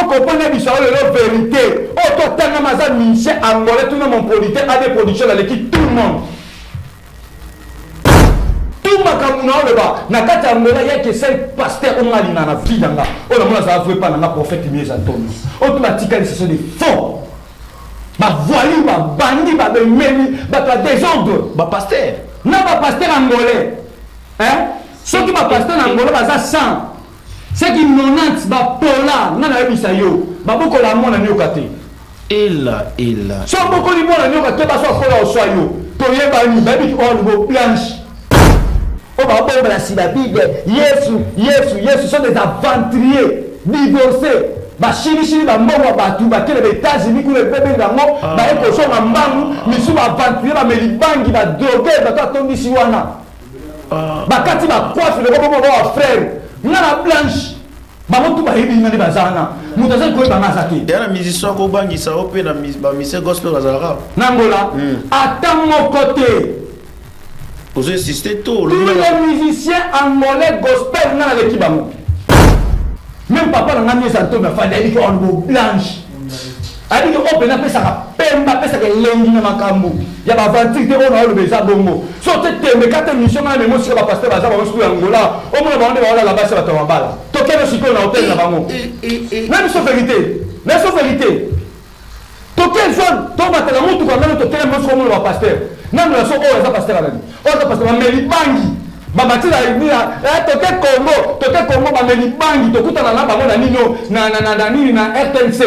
comprendre biso la vérité. Oh, toi, t'as maza Michel Angolais, tout le monde producteur a des productions dans l'équipe, tout le monde. Tout makamuna le bas. Nakata Angola, il y a que c'est pasteur on a na vie dans là. Oh, la mona ça veut pas na prophète Mies Antonio. Oh, tout la tika ce sont des faux. Ba voili, ba bandi, ba meni, ba désordre, ba pasteur. Na ba pasteur angolais. Hein? Ceux qui ba pasteur angolais ba ça 100. Ceux qui 90 ba pola, na na bisa yo. Ba boko la mona nyokate. Il. So boko li mona nyokate ba so kola osoyo. To yeba ni ba bi ko go planche. Oh, bah, la Bible, Yesu sont des aventuriers, divorcés. Bah, chini, bah, moi, bah, tout, bah, les États-Unis, les bébés, bah, moi, bah, ils sont en bambou, mais ils sont aventuriers, bah, mais les banques, bah, drogués, bah, toi, ton ici, wana. Bah, quand il va coiffer, le bon, frère, on a la blanche. Bah, moi, tout, bah, il y a des bazana. Nous, dans un coin, bah, mazaki. Il y a la musicien qui banque, ça, au pays, la musicien gospel, la Zara. Nangola, attends mon côté. Vous insistez tout. Tous les musiciens angolais gospel dans l'équipe. Même papa n'a pas mis ça tout, mais il faut une blanche. Il dit que on peut ça pemba pesa que lengi na makambo. Ya ba vantique on a le beza bongo. Sortez mais quand émission na même si ba pasteur baza ba sur Angola, au moins ba on va là-bas ça va tomber bala. Toquer le siko na hôtel na bango. Même sur vérité. Même sur vérité. Toquer jeune, tomba te la montre quand même toquer le monsieur comme le pasteur. Non, mais ça, oh, ça pasteur avec. Oh, ça pasteur, mais il bangi. Bamati la idea, toke Congo, ba meli bangi, tokuta na ba mona nino, na RTNC.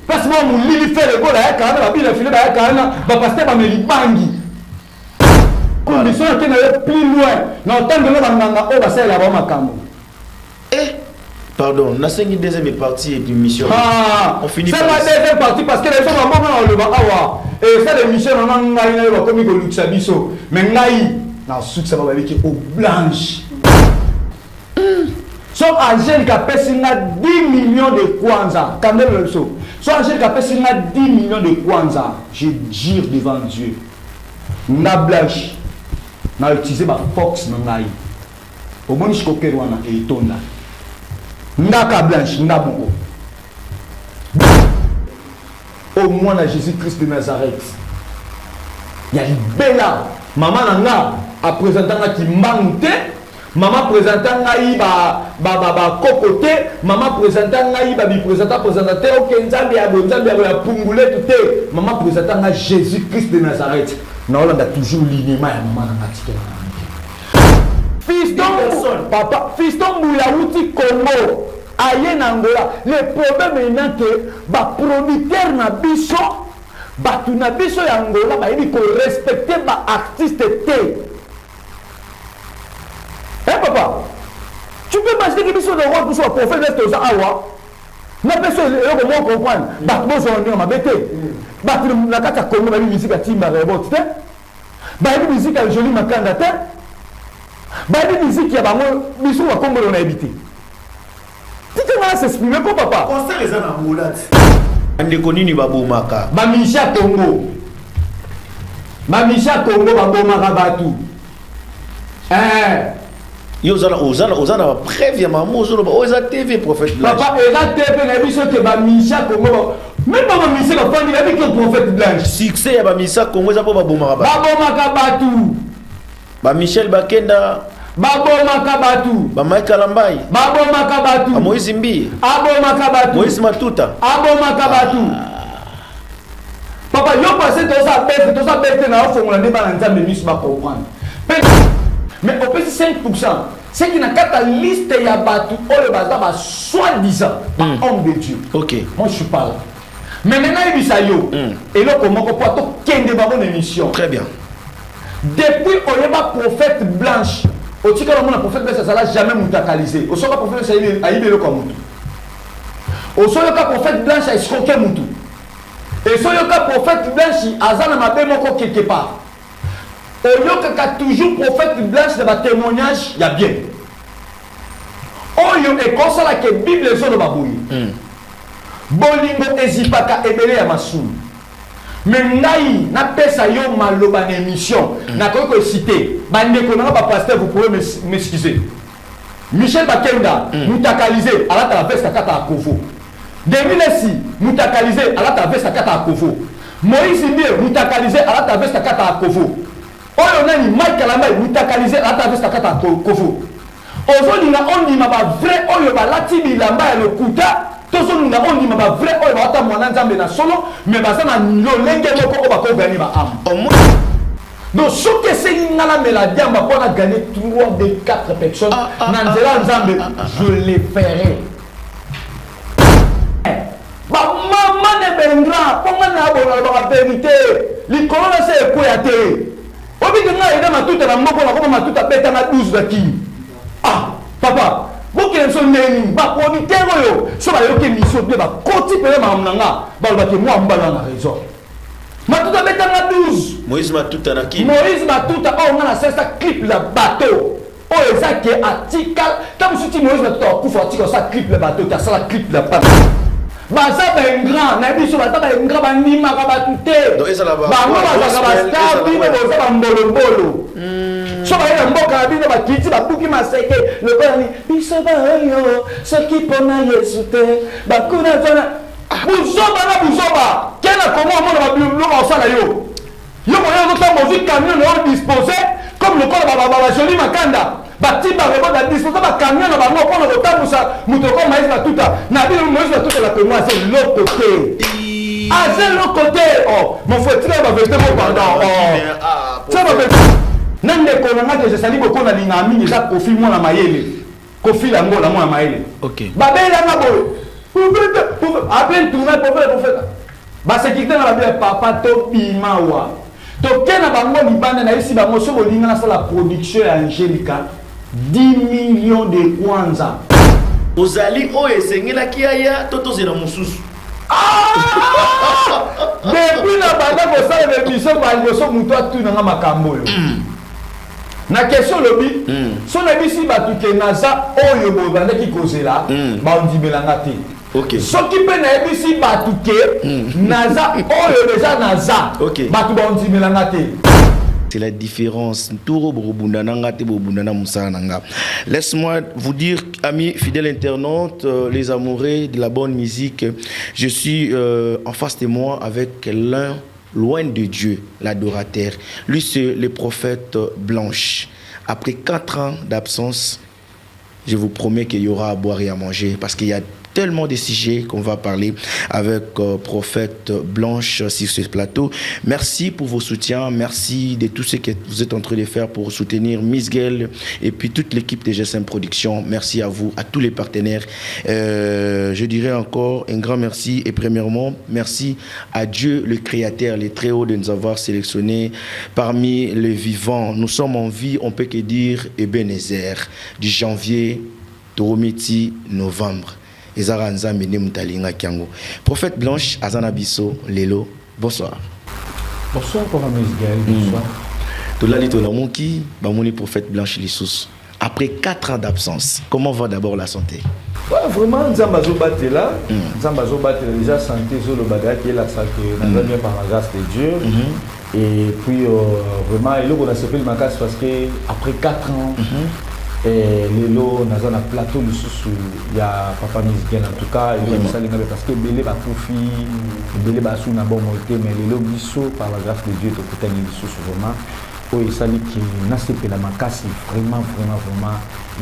Parce que mon lili fait le go la kana, ba bile filé ba kana, ba pasteur ba meli bangi. Condition que na plus loin. Na temps de la nganga, oh, ba ça la ba makambo. Pardon, on a 5 deuxième partie de mission. Ah, on finit par la deuxième partie parce que les gens vont le voir. Et ça, l'émission, on a comme il Luxabiso. Mais naï, na succès, on va dire au blanche. Son Angèle qui a payé 10 millions de kwanza. Quand même, le saut. Son Angèle qui a payé 10 millions de kwanza. Je jure devant Dieu. Na blanche. Na utilisé ma force, na naï. Au moins, je coquais, on a étonné. Naka blanche, naboko. Au moins la Jésus-Christ de Nazareth. Il y a une belle maman nana a présenté qui manque. Maman présentant ba cocoté, maman présentant bi présentateur au Kenzambi a pungulé tout. Maman présentant Jésus-Christ de Nazareth. Non, on a toujours l'inéma maman nana. Fiston papa, fiston Bouyauti Congo. Aïe Angola, le problème est que ba producteur na biso, ba tu na biso Angola, ba il faut respecter ba artiste té. Eh papa, tu peux imaginer que biso de rôle pour soit prophète de ça awa. Na biso yo comment comprendre? Ba bon on ma bête. Ba tu na kata Congo ba musique à timba robot té. Ba musique à joli makanda té. Ba musique ya bango biso wa Congo on a habité. Tu vas s'exprimer pour papa. On sait les gens en moulade. Andekoni babo maka. Bamisha Congo. Bamisha Congo babo maka batu. Yo ozana prévia maman oza TV prophète blanche. Papa eza TV na biso que bamisha Congo. Même pas bamisha ka fandi na biso prophète blanche. Succès ya bamisha Congo za po babo maka batu. Babo maka batu. Ba Michel Bakenda Babo makabatu. Ba Mike Lambai. Babo makabatu. A Moïse Mbi. Abo makabatu. Moïse Matuta. Abo makabatu. Papa, yo passé tout ça bête na formula ne ba nzambe misu ba comprendre. Mais au plus 5%, c'est qui n'a qu'à liste ya batu o le bazar ba soi-disant homme de Dieu. OK. Moi je suis pas là. Mais maintenant il dit ça yo. Et là comment on peut to kende ba bonne émission. Très bien. Depuis Oyeba prophète blanche, au tika le prophète blanche ça l'a jamais mutakalisé. Au soka prophète ça il a ibelo comme mutu. Au soka prophète blanche a escroqué mutu. Et soka prophète blanche azana mabe moko quelque part. Oyoka ka toujours prophète blanche de ba témoignage il y a bien. Oyo e kosala que Bible zo no babuyi. Bolingo ezipaka ebele ya masulu. Mais ngai na pesa yo maloba na émission na ko citer bande ko na ba pasteur vous pouvez m'excuser Michel Bakenda mutakalisé ala ta veste kata akovo Devinez mutakalisé à la taveste à kata Kovo. Moïse Ndié mutakalisé à la taveste à kata Kovo. Oyo nani Mike Kalamba mutakalisé à la taveste à kata Kovo. Aujourd'hui on dit ma vrai oyo ba lati bilamba le kuta. Tozo nga on dit ma vrai oyo ba ata mwana nzambe na solo mais ba sana lolenge moko ba ko gagner ba am. Donc ce que c'est ngala meladi on va pas gagner 3 des 4 personnes nanzela nzambe je les ferai. Ba mama ne bengra ponga na bona ba vérité likolo na se ko ya te obi nga ida matuta na mboko na ko matuta beta na 12 baki papa boke so neni ba ko ni tengo yo so ba yo ke mission de ba koti pele ma mnanga ba ba ke moi mbala na raison matuta beta na 12 Moïse matuta na ki Moïse matuta o na ça clip la bateau o ezake article tam suti Moïse matuta ku fa article ça clip le bateau ta ça clip la bateau baza grand na biso baza grand banima ka batute donc eza la ba star bino boza ba mbolo so ba ya mboka bino ba kiti ba buki maseke le bani biso ba yo ce qui pona yesute ba kuna tona buzoba kena comment on va bien ça là yo moyen de temps musique camion no disposé comme le corps ba joli makanda batimba rebo da disposé ba camion na ba ngo pour le temps ça mutoko maïs la tuta na bi Moïse la tuta la pe moi c'est l'autre côté c'est l'autre côté mon frère tu vas vérifier mon pardon ça va faire nande ko na ngate je sali boko na linga mingi za kofi mo na mayele kofi la ngo la mo na mayele OK babela na boy appelle tout le prophète ba sécurité na ba papa to bimawa to kena bango libanda na isi bango so bolinga na sala production ya Angelica 10 millions de kwanza ozali o esengela kiaya toto zela mususu depuis la banda ko sala l'émission ba ngoso muto atu na makambo yo na question lobi so na bisi batuke naza oyo bo banda ki kozela ba ndibelanga te OK soki pe na ebisi batuke naza oyo déjà naza batu ba ndibelanga te. C'est la différence. Laisse-moi vous dire, amis fidèles internautes, les amoureux de la bonne musique, je suis en face de moi avec l'un loin de Dieu, l'adorateur. Lui, c'est le prophète Blanche. Après 4 ans d'absence, je vous promets qu'il y aura à boire et à manger parce qu'il y a tellement de sujets qu'on va parler avec prophète Blanche sur ce plateau. Merci pour vos soutiens, merci de tout ce que vous êtes en train de faire pour soutenir Miss Girl et puis toute l'équipe de GSM Production. Merci à vous, à tous les partenaires. Je dirais encore un grand merci et premièrement, merci à Dieu le Créateur, le Très-Haut de nous avoir sélectionnés parmi les vivants. Nous sommes en vie, on peut que dire Ebenezer, du janvier, Toromiti, novembre. Prophète Blanche, Azana Bisso, Lelo, bonsoir. Bonsoir pour la musique, bonsoir. Tout là, tout là, mon qui, mon prophète Blanche Lissous. Après 4 ans d'absence, comment va d'abord la santé? Ouais, vraiment, Zambazo Baté là, Zambazo Baté déjà santé, Zolo Baga qui est là, ça que nous avons bien par la grâce de Dieu. Et puis, vraiment, il y a ce film parce que après 4 ans, et lelo naza na plateau lisusu ya papa Mizgen en tout cas il y a ça parce que belé ba kofi belé ba sou na bon moté mais lelo biso par la grâce de Dieu to kutani lisusu vraiment o esali ki na sepela makasi vraiment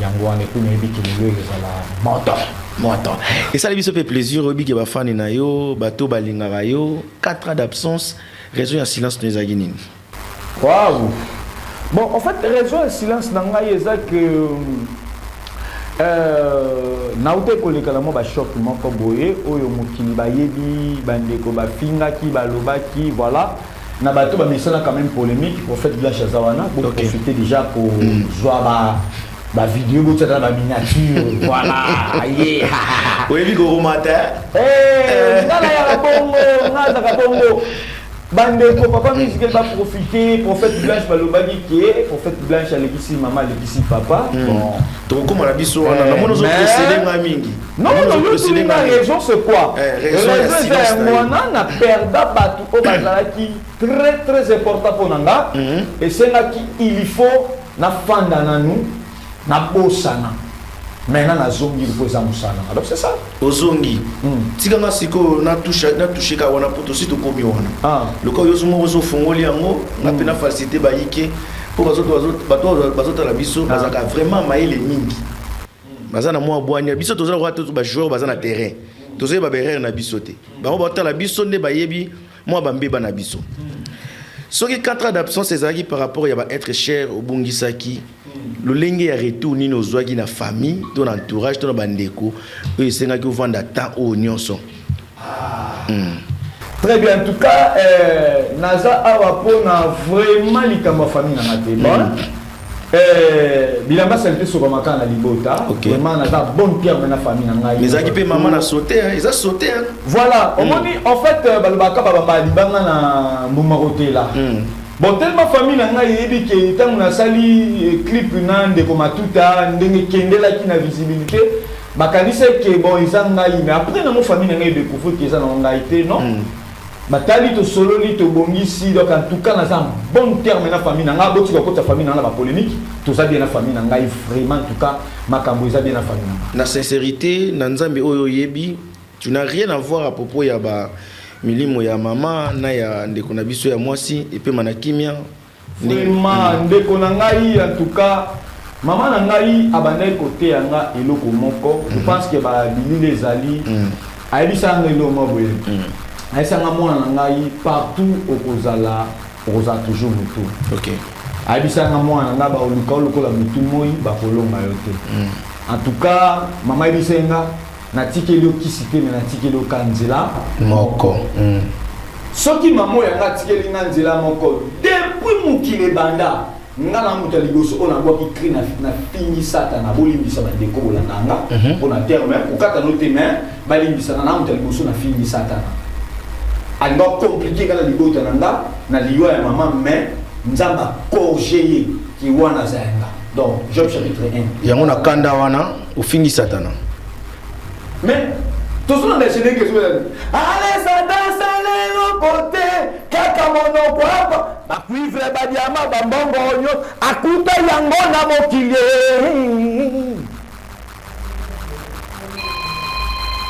yango ane ko nyebi ki lelo ezala moto et ça les biso fait plaisir obi ke ba fan na yo bato balingaka yo 4 ans d'absence raison ya silence nos aginini. Waouh. Bon, en fait, raison de silence dans les que naute kolekala mo ba choc moko boye oyo mokili ba yebi bandeko ba finga ki ba loba ki voilà na bato ba misala quand même polémique prophète Blanche Zawana pour profiter déjà pour jouer ba vidéo bo tsaka ba miniature voilà yeah oyebi go matin ngala ya bongo ngaza ka bongo bandeko papa Mizgen va profiter prophète Blanche balobaki ke prophète Blanche alekisi maman alekisi papa bon to comme la biso on a mono zo précédé ma mingi non la raison c'est quoi raison c'est moi na perda batu o bazalaki très important pour nanga et c'est là qui il faut na fanda na nous na bosana maintenant na zongi il faut musala. Alors c'est ça. Ozongi. Tikanga siko na touché ka wana poto sito komi wana. Ah. Le ko yozo mo zo fongoli yango na pena facilité ba yike pour bazo la biso bazaka vraiment maïle mingi. Bazana mo abwanya biso tozala kwa to ba joueur bazana terrain. Tozé ba berrer na biso te. Ba ba la biso nde ba yebi mo ba mbeba na biso. Soki 4 ans d'absence ezaki par rapport à être cher au Bungisaki. Le lenge ya retour ni nozwaki na famille, ton entourage, ton bandeko, et c'est nga ki vendre temps au nyonso. Très bien, en tout cas, naza awa pona vraiment likama famille na ngate. Bon. Bilamba salté sur Ramaka na Libota. Vraiment naza bonne pierre na famille na ngai. Mais aki pe maman na sauté, ils a sauté. Voilà, en fait balobaka baba libanga na Mbumarote là. Bon, tellement famille n'a pas eu que tant on a sali clip nande comme tuta ndenge kendela qui na visibilité bakali c'est que bon ils ont ngai mais après dans mon famille n'a pas découvert qu'ils ont ngaité non batali to solo li to bongisi donc en tout cas na ça bon terme na famille n'a pas boti ko ta famille n'a pas polémique tout ça bien na famille n'a ngai vraiment en tout cas makambo ça bien na famille na sincérité na nzambe oyo yebi tu n'as rien à voir à propos ya ba milimo ya mama na ya ndeko na biso ya mwasi et puis manakimia vraiment ndeko na ngai en tout cas maman na ngai abandai côté yanga eloko moko je pense que ba bilile ezali ayebisa ngelo maboye ayebisa mwana na ngai partout okozala toujours mutu OK ayebisa mwana na ba oluka la mutu moi ba kolonga yote en tout cas mama ayebisa nga na tikelo kisite na tikelo kanzela moko soki mamo ya nga tikeli nganzela moko depuis mukile banda nga na muta liboso ona bwa ki kri na fini sata na bolimbisa ba deko bolanga ona terme ukata no teme balimbisa na muta liboso na fini sata anga compliqué kala libota nanga na liwa ya mama mais nzamba corriger ki wana zanga donc Job chapitre 1 yango na kanda wana ufingi satana. Mais tout ce monde est chez les allez ça danse les côté kaka mono kwa ba cuivre ba diama ba mbongo nyo akuta yango na mokile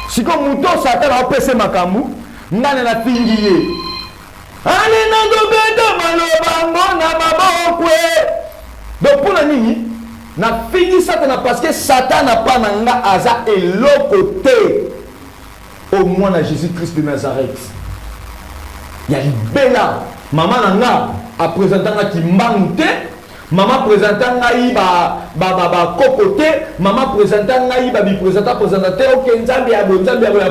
siko muto satana opese makamu ngana na tingiye allez na dobedo malobango na mabokwe donc pour la nini na fini Satan parce que Satan n'a pas nanga aza et l'autre côté au moins na Jésus-Christ de Nazareth. Il y a bella maman nanga a présenté qui mangte maman présentant ba kokote maman présentant ba bi présentateur OK nzambe ya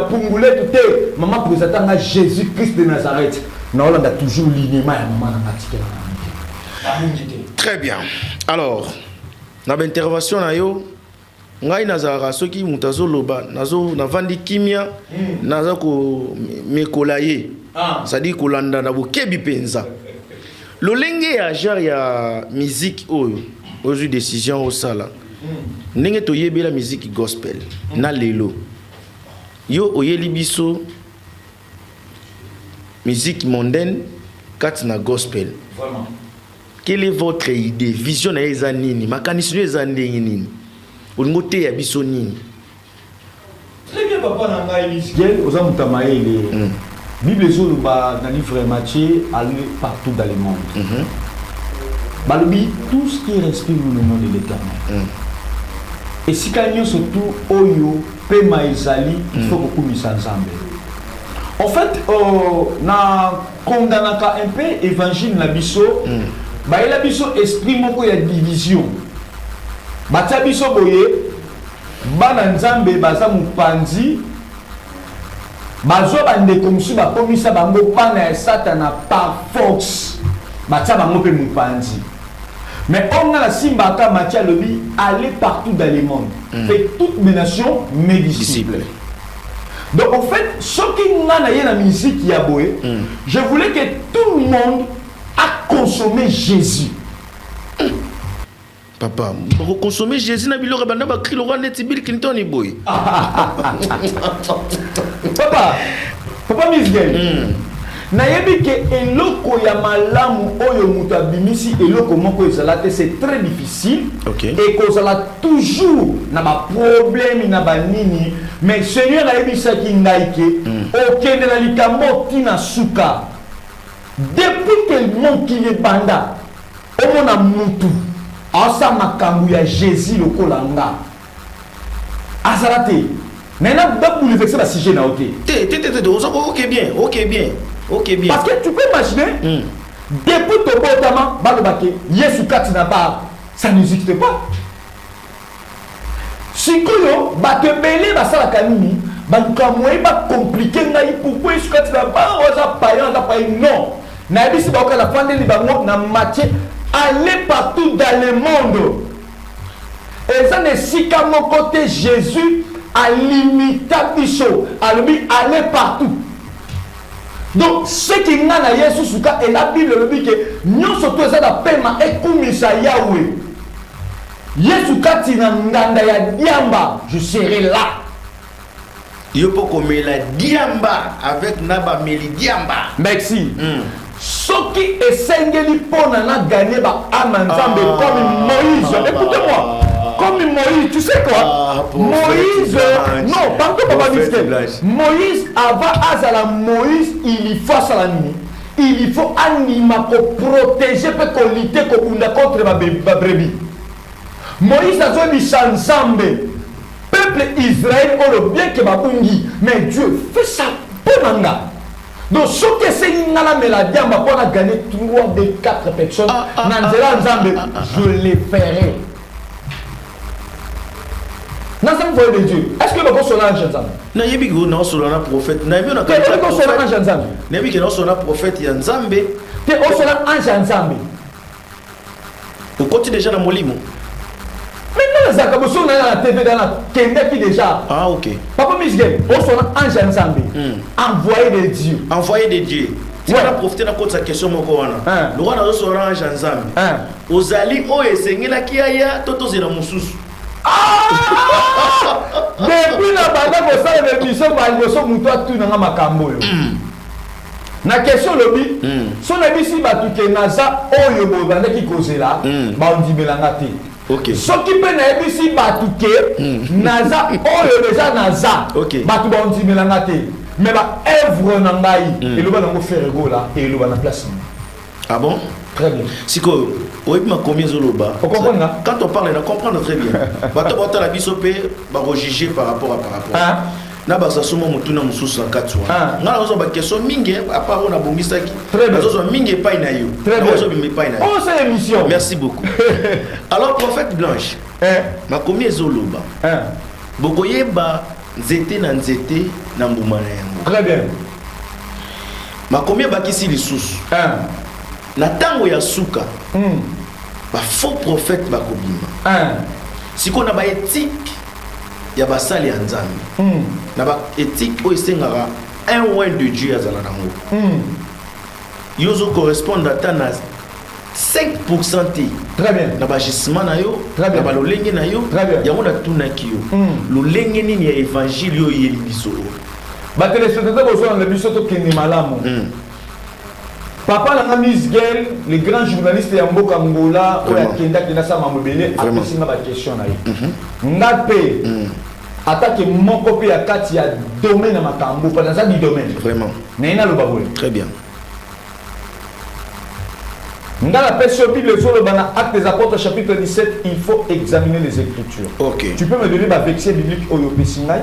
pungule tout maman présentant Jésus-Christ de Nazareth. Na on a toujours l'inéma ya maman nanga tikela. Très bien. Alors na intervention na yo ngai nazara soki mutazo loba nazo na vandi kimia naza ko mekolaye c'est-à-dire kolanda na bokebi penza lolenge ya genre ya musique oyo ozu décision au sala ndenge to yebela musique gospel na lelo yo oyeli biso musique mondaine kat na gospel Vraiment. Quelle est votre idée? Vision na eza nini? Makanisi eza ndenge nini? Olingo te ya biso nini? Très bien papa na ngai Lisgel oza mutamaye ile. Bible zo ba na livre Matthieu aller partout dans le monde. Balobi tout ce qui respire le nom de l'Éternel. Et si kanyo surtout oyo pema ezali il faut beaucoup misa nzambe. En fait na kondanaka un peu évangile na biso ba ela biso esprit moko ya division batia biso boye bana nzambe baza mupanzi bazo bandeko musu bakomisa bango pana ya satana par force batia bango pe mupanzi mais on a la simbaka Matthieu lobi aller partout dans le monde fait toutes mes nations mes disciples. Donc en fait ce qui n'a na la musique ya boye je voulais que tout le monde a consommé Jésus. Papa, pour consommer Jésus, na bilo rebanda ba kri lora net Bill Clinton et boy. Papa Misgel. nayebi ke eloko ya malamu oyo mutu abimisi eloko moko ezala te, c'est très difficile. Et kozala toujours na ba problème na ba nini, mais Seigneur ayebisaki ngai ke okende na likambo tina suka. Depuis que le monde qui est banda omona mutu asa makambu ya Jésus lokola nga azalate maintenant donc bouleverser la sujet na OK OK bien parce que tu peux imaginer depuis ton botama balobake Yesu kati na ba ça n'existe pas sikoyo batebele basala kanini bakamwe ba compliqué ngai pourquoi Yesu kati na ba oza païen non na bisi ba ka la fande li bango na Matthieu aller partout dans le monde. Et ça ne si qu'à mon côté Jésus a limité biso, a lui aller partout. Donc ce qui n'a na Yesu suka et la Bible le dit que nous surtout ça la paiement et kumisa Yahweh. Yesu kati na nganda ya diamba, je serai là. Yo poko mela diamba avec naba meli diamba. Merci. Soki esengeli pona na gagner ba amanzambe comme Moïse. Écoutez-moi. Comme Moïse, tu sais quoi? Moïse, non, pardon, papa Moïse, avant Azala Moïse, il faut ça il faut animer pour protéger, pour lutter contre ma brebis. Moïse a dit ensemble, peuple Israël, on le bien que babungi, mais Dieu fait ça pour nanga. Donc, ce que c'est une mélodie, on va gagner 3 des 4 personnes. Je les ferai. De Dieu. Est-ce que vous avez un ensemble? Non, il y a un prophète. Il y a un prophète. Il y a un Nzambe. Tu es un ensemble. Vous continuez déjà dans mon livre. Mais non, les acabos dans la TV, dans la Kenya qui déjà. Ah, ok. Papa Michel, on est un ensemble. Envoyé de Dieu. Envoyé de Dieu. Si on a profité de la question, le roi n'a pas un ensemble. Aux alliés, oh, et c'est là qui a tout dans mon sous. Depuis la bataille pour ça l'émission Balioso Moutoua tout dans ma cambo. Na question lobby, son ami si batuke naza oyo bobanda ki kozela, ba on dit melangate. OK. Ce qui peut na si batuke naza oyo déjà naza. Batu ba on dit melangate. Mais ba œuvre na ngai, et le ba na faire go là et le ba na place. Ah bon? Très bien. Siko, quand on parle, on comprend très bien. On la bisopé, on va juger par rapport à par rapport. Na basa somo mutuna mususu na katwa. Na ozo ba question mingi à part on a bongisa ki. Na ozo mingi pa ina yo. Na ozo bimbe pa ina yo. Oh c'est l'émission. Merci beaucoup. Alors prophète Blanche. Ma komi ezoloba. Bokoyeba nzete na mbuma na yango. Très bien. Ma komi ba kisi lisusu. Na tango ya suka ba faux prophète ba kobima siko na ba éthique ya basali ya nzambe na ba éthique o esengara un oin de Dieu azala nango yozo correspond à na 5% ti très bien na ba gisement na yo na ba lolenge na yo ya mona tuna kiyo lolenge nini ya évangile yo yeli biso ba téléspectateurs besoin le biso to keni malamu. Papa la Miss Girl, le grand journaliste ya Mboka Ngola, oya kenda kena sa mamobele, apesi na ba question na ye. Ngape attaque moko pe ya kati ya domaine na makambo, pas dans ça du domaine. Vraiment. Naina lo babole. Très bien. Dans la version Bible sur le bana Actes des Apôtres chapitre 17, il faut examiner les Écritures. OK. Tu peux me donner ma verset biblique oyo pesingai?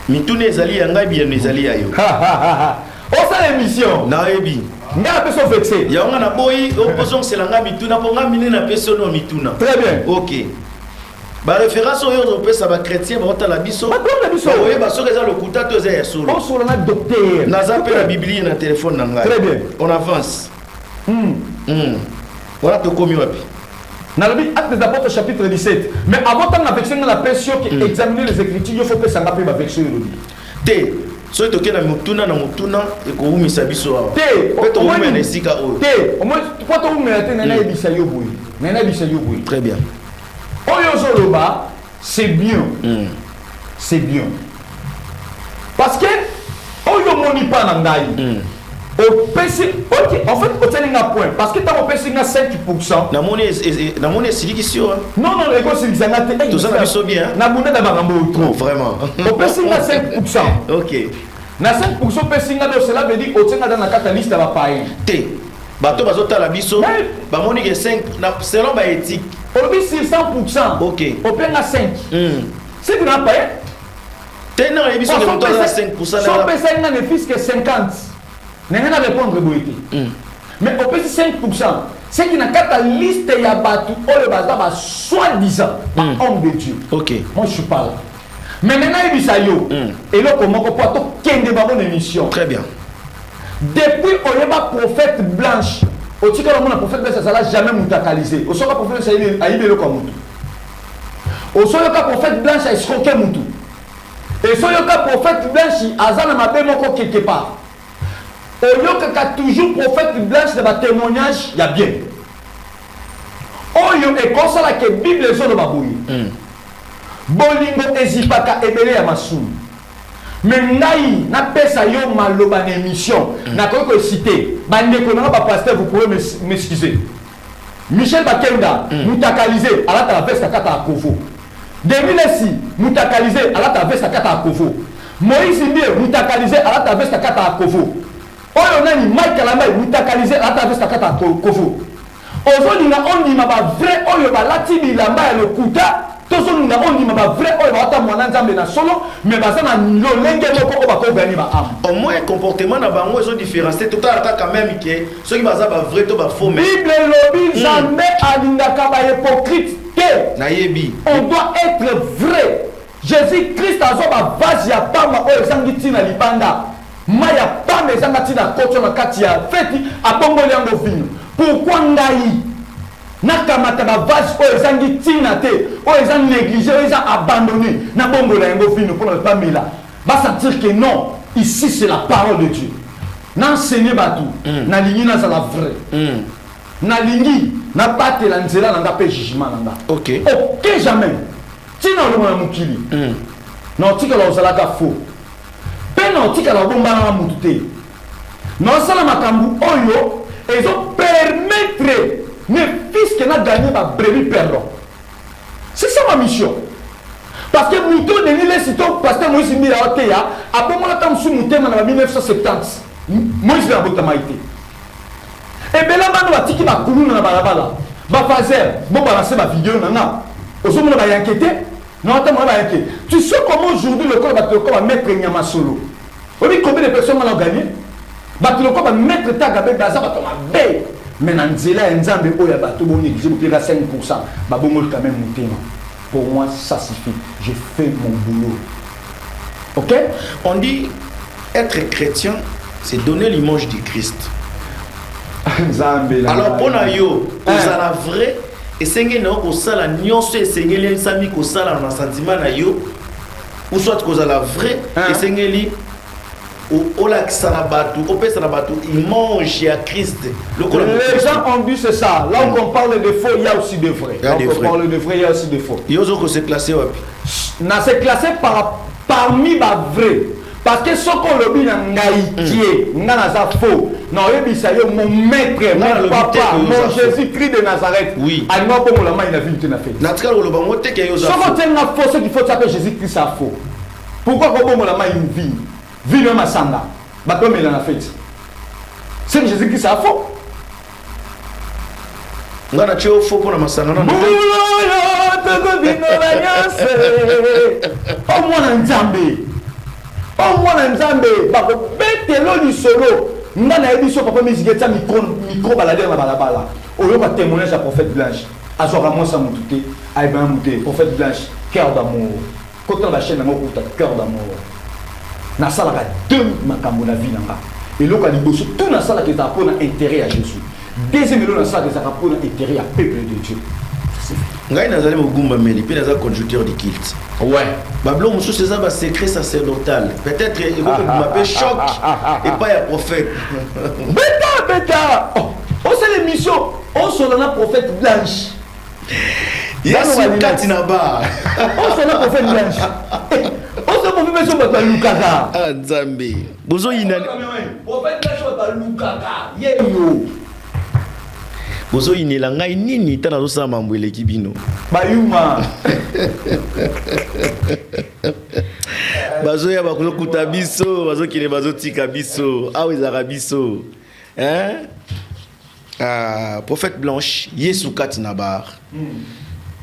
Mitune ezali ya ngai bien ezali ya yo. Oh, ça l'émission. Naebi. Nga peso vexé. Ya nga na boyi opposition c'est la nga mituna po nga mine na peso no mituna. Très bien. OK. Ba référence oyo on peut ça ba chrétien ba ta la biso. Ba la biso. Oui, ba so eza le kutato eza ya solo. On sur la docteur. Na zappe la Bible na téléphone na nga. Très bien. On avance. Voilà to komi wapi. Dans le Actes des Apôtres chapitre 17. Mais avant de vexer la pression qui examiner les Écritures, il faut que ça n'appelle pas vexer le Té. So to kena mutuna e ko umisa biso awa. Té, peto umena nesika oyo. Té, au moins quoi to umena té na ebisa yo boui. Na ebisa yo boui. Très bien. Oyo zoloba, c'est bien. C'est bien. Parce que oyo moni pas na ngai ok, en fait, au tenu un point, parce que tu as opé 5%. Na moni c'est qui sûr. Non, c'est que tout ça n'a pas bien. Na moni da barambo trop. Vraiment. Opé 5%. Ok. Na 5% opé cela veut dire au tenu dans la catalyste va payer. T. Bato bazota la biso. Ba moni que 5 selon ba éthique. Opé 600%. Ok. Opé na 5. C'est que na payer. T non, et biso de montant à 5%. Si on paye 5 ne fils que 50. N'est rien à répondre boité. Mais au plus 5%, c'est qu'il n'a qu'à liste ya batu ou le bazar soi-disant homme de Dieu. Ok. Moi je suis pas là. Mais maintenant il dit ça yo. Et là comment on peut to kende ba bonne émission. Très bien. Depuis on y va prophète blanche. Au tika le monde prophète blanche ça l'a jamais mutakalisé. Au soka prophète ça il aïbe le comme tout. Au soka prophète blanche il escroqué mutu. Et soka prophète blanche azana mabe moko quelque part. Oyo toujours prophète blanche de témoignage, il y a bien. Oyo est comme ça que la Bible est sur le babouille. Bolingo ezipaka ebele ya masou. Mais ngai na pesa yo maloba na émission. Na ko citer. Bande ko na ba pasteur vous pouvez m'excuser. Michel Bakenda mutakalisé à la veste kata akofo. Deminesi mutakalisé à la veste kata akofo. Moïse Ndié mutakalisé à la veste kata akofo. Oyo nani Mike Kalamai mutakalisé à la veste kata akofo. Ozolinga ondima ba vrai oyo ba lati bilamba ya lokuta. Tozolinga ondima ba vrai oyo ba ata mwana nzambe na solo mais ba sana lolenge moko o ba ko gani ba am. Au moins comportement na bango ils ont différencié tout à quand même que ceux qui baza ba vrai to ba faux mais Bible lobi jamais alingaka ba hypocrite te. Nayebi. On doit être vrai. Jésus-Christ a zo ba vase ya pamba oyo sangi tina libanda. Maya pamba ezanga tina koto na kati ya feti abongoli yango vino. Pourquoi ngai nakamata ba vase oyo ezangi tina te oyo ezangi négligé oyo ezangi abandonné na bongola yango vino pour ne pas mila va sentir que non ici c'est la parole de Dieu n'enseigner batou na lingi na za la vrai na lingi na batela nzela na ngape jugement na nga ok jamais tina le mona mukili na otika la ozalaka faux pe na otika la bomba na mutu te na osala makambu oyo ils ont permettre mes fils qui n'a gagné ma brebis perdant. C'est ça ma mission. Parce que Mouton de l'île Sito, pasteur Moïse Mira Oteya, après moi, quand je suis monté en 1970, Moïse Mira Botamaïté. Et bien là, maintenant, on a dit qu'il va courir dans la balabala. Va faire, bon, balancer ma vidéo, nana. Au sommet, on va y inquiéter. Non, attends, on va y inquiéter. Tu sais comment aujourd'hui le corps va mettre Nyama solo. Vous voyez combien de personnes ont gagné? Le corps va mettre Tagabe Gaza, va tomber. Mais dans Nzela Nzambe oya bato bon négligé pour 5%, ba bon quand même monter. Pour moi ça suffit. Je fais mon boulot. OK? On dit être chrétien, c'est donner l'image du Christ. Nzambe. Alors pour yo, ça la vrai et sengé non ko sala nyonso et sengé li sami ko sala na sentiment na yo ou soit ko la vrai et sengé li au lac Sanabatu, au Père Sanabatu, il mange à Christ. Les gens ont dit c'est ça. Là où on parle de faux, il y a aussi de vrai. Là où on parle de vrai, il y a aussi de faux. Il y a aussi c'est classé. C'est classé parmi les vrais. Parce que ce qu'on le dit dans Ngaïtié, dans faux. Non, il y a mon maître, mon papa, mon Jésus-Christ de Nazareth. Oui. Alors, pour la main, il a vu une affaire. Ce qu'on tient la faux, c'est qu'il faut savoir Jésus-Christ, c'est faux. Pourquoi pour la main, il vit? Vino Masanga, bateau mais il en a fait. C'est Jésus qui a faux. On a tué au faux pour la Masanga. Non, au moins un Nzambe. Au moins un Nzambe. Bako bête l'eau du solo. N'ana édition papa Mizigeta micro balader la balabala. Au lieu de témoignage à prophète Blanche. À son ramon sa moutouté. À Ibrahim Mouté. Prophète Blanche. Cœur d'amour. Quand on la chaîne d'amour, cœur d'amour. Na sala ka deux makambo na vie nanga et loka liboso tout na sala que ça pour intérêt à Jésus deuxième na sala que ça pour intérêt à peuple de Dieu ngai nazali mogumba meli pe naza conducteur de culte ouais bablo musu c'est ça ba secret sacerdotal peut-être il faut que m'appelle choc et pas ya prophète bêta oh c'est l'émission on solana prophète Blanche Yesu kati na bar. On se l'a prophète blanche. On se prophète blanche sur le Lukaka. Ah Nzambe. Bozo ina. Prophète blanche sur le Lukaka. Yeyo. Bozo ina la ngai nini tana zo sa mambwele kibino. Bayuma. Bazo ya bakuzo kutabiso, bazo kile bazo tika biso. Ah oui zarabiso. Hein? Ah, prophète blanche, Yesu kati na bar.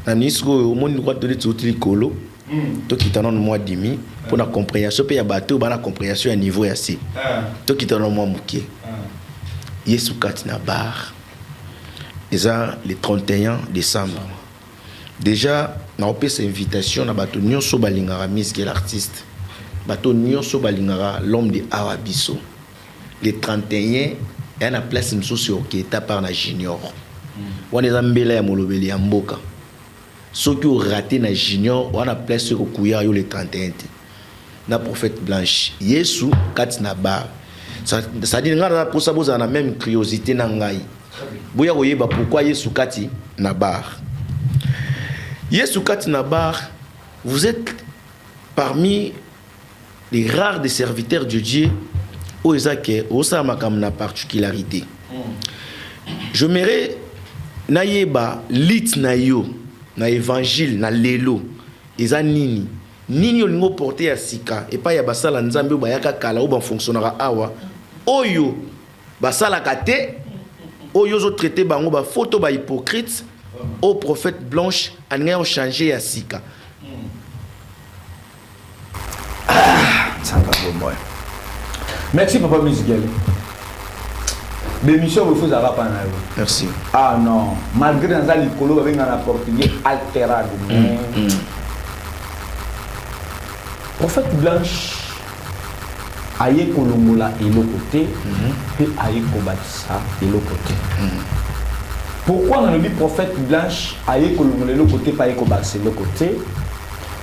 Na nisko au monde droit de l'autre colo. To kitana no mois demi pour la compréhension pe ya bateau ba la compréhension à niveau ya si. To kitana mois mukie. Yesu kati na bar. Eza le 31 décembre. Déjà na opé cette invitation na bateau nyonso balingara Miss Gel artiste. Bateau nyonso balingara l'homme de Arabiso. Le 31 et na place msoso qui est par na junior. Wana eza mbela ya molobeli ya mboka. Ceux qui ont raté na junior, on a place sur le le 31. Na prophète blanche. Yesu kati na bar. Ça dit nga pour ça vous avez la même curiosité na ngai. Boya koyeba pourquoi Yesu kati na bar. Yesu kati na bar, vous êtes parmi les rares des serviteurs de Dieu où ezake osama comme na particularité. Je m'aimerais nayeba lit na yo na évangile na lelo eza nini nini olingo porter ya sika et pas ya basala nzambe bayaka kala ou ba fonctionnera awa oyo basala kate oyo zo traiter bango ba photo ba hypocrite au prophète blanche anga o changer ya sika. Ça va bon. Merci papa Miguel. L'émission vous fait pas. Merci. Ah non, malgré dans les colos avec un portugais altérable. Prophète blanche aye kolongola et le côté et aye kobatisa et le côté. Pourquoi on a dit prophète blanche aye kolongola le côté pas aye kobatisa le côté?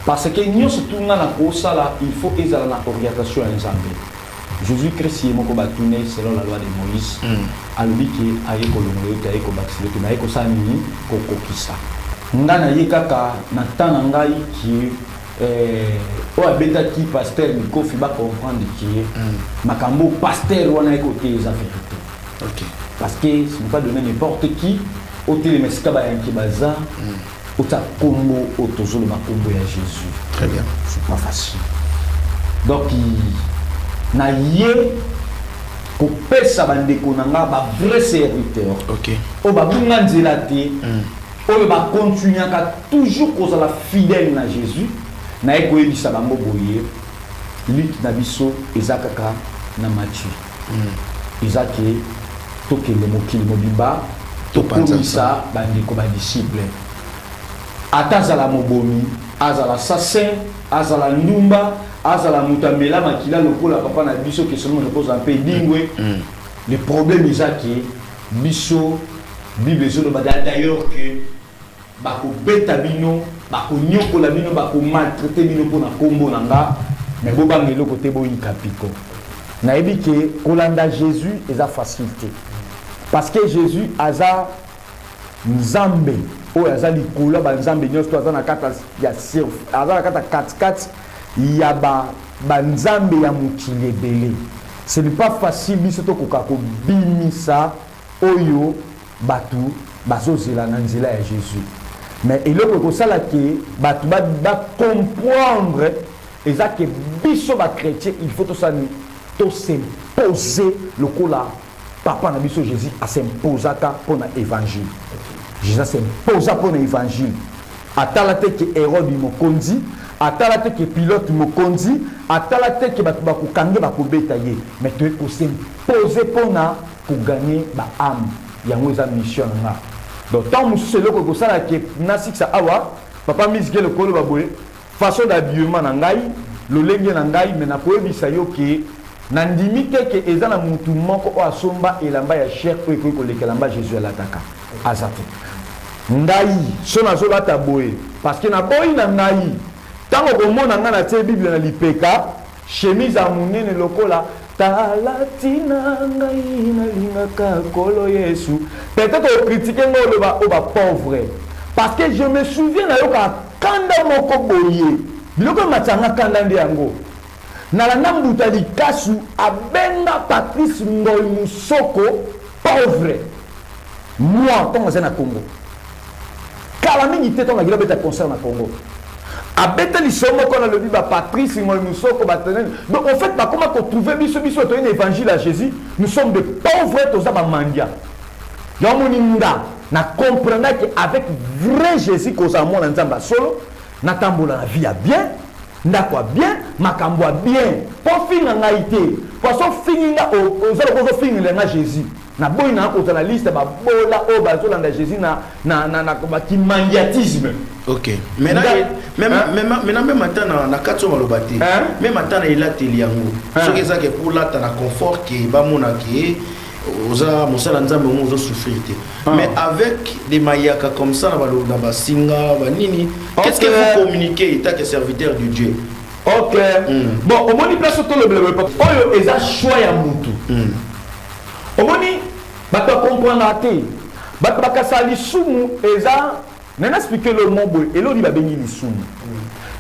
Parce que nous surtout dans la course là, il faut qu'ils aient la orientation à Nzambe. Jésus-Christ est moko batune selon la loi de Moïse. Alobi ki aye kolongola te aye kobatisa te aye kosani kokokisa. Ngana ye kaka na tana ngai ki o abeta ki pasteur Mikofi ba comprendre ki makambo pasteur wana ekote eza vérité. OK. Parce que ce n'est pas donné n'importe qui au télémesika ba yanki baza au ta combo au tozolo makombo ya Jésus. Très bien. C'est pas facile. Donc na ye ko pesa bandeko nanga ba vrai serviteur. OK. O ba bunga nzela te. O ba continuer ka toujours kozala fidèle na Jésus. Na eko yebisa bango boye. Lit na biso ezakaka na Matthieu. Ezake tokele mokili mobimba to komisa bandeko ba disciple. Atazala mobomi, azala assassin, azala ndumba, azala mutamela makila lokola papa na biso que seulement repose un peu dingwe. Le problème est que biso Bible zolo ba d'ailleurs que bako beta bino, bako nyokola bino, bako maltraiter bino pour na kombo nanga, mais boba ngelo côté bo ikapiko. Na ebi que kolanda Jésus eza facilité. Parce que Jésus aza Nzambe o azali kula ba Nzambe nyonso azana kata ya surf azana kata 4 ya ba Nzambe ya mukile belé. Ce n'est pas facile biso to kokako bimisa oyo batu bazozela na nzela ya Jésus. Mais eloko ko sala ke batu ba comprendre ezake biso ba chrétien il faut to s'imposer lokola papa na biso Jésus a s'imposaka pour na évangile. Jésus s'imposa pour l'évangile. Atalate que Hérode mokonzi, atalate que pilote mokonzi, atalate que batu bakokanga bakobeta ye. Mais tu es pour s'imposer pour gagner ba âme. Yango eza mission nga. Donc tant musu seloko ko sala ke nasiksa awa, papa misge le kolo baboye, façon d'habillement na ngai, lolenge na ngai mais na koyebisa yo ke nandimi te ke eza na mutu moko o asomba elamba ya cher po ekoki kolekelamba Jésus alataka. Azate. Ngai so na zola taboye parce que na boyi na ngai tango komona nga na tie Bible na lipeka chemise a munene lokola talatina ngai na lingaka kolo Yesu peut-être o critiquer ngolo ba pauvre parce que je me souviens nayoka kanda moko boye biloko matanga kanda ndi yango nalanda mbuta likasu abenga Patrice Ngoy Musoko pauvre moi tonga za na Congo kala mingi te tonga gila beta concert na Congo abeta lisomo kona le biba Patrice Ngoy Musoko batenen donc en fait comment qu'on trouver biso to un évangile à Jésus nous sommes de pauvres toza ba mandia yamoninga na comprendre que avec vrai Jésus ko za mona nzamba solo na tambola na vie ya bien ndako bien makambo bien pour finir ngaité poisson finir ozala ko finir na Jésus na boy na ko la liste ba bola o ba zolanda Jésus na ba ki mandiatisme. OK. Maintenant même matin na katso malobati même matin il a teliango ce que ça que pour là na confort que ba mona que oza mosala nzambe mo ozo souffrir. Mais avec des mayaka comme ça na ba singa ba nini qu'est-ce que vous communiquez état que serviteur de Dieu? OK. Bon au moni place tout le bleu oyo eza choix ya mutu. Au moni bato comprendre até bato bakasa lisumu eza nena expliquer le mot boy et l'oni ba bengi lisumu.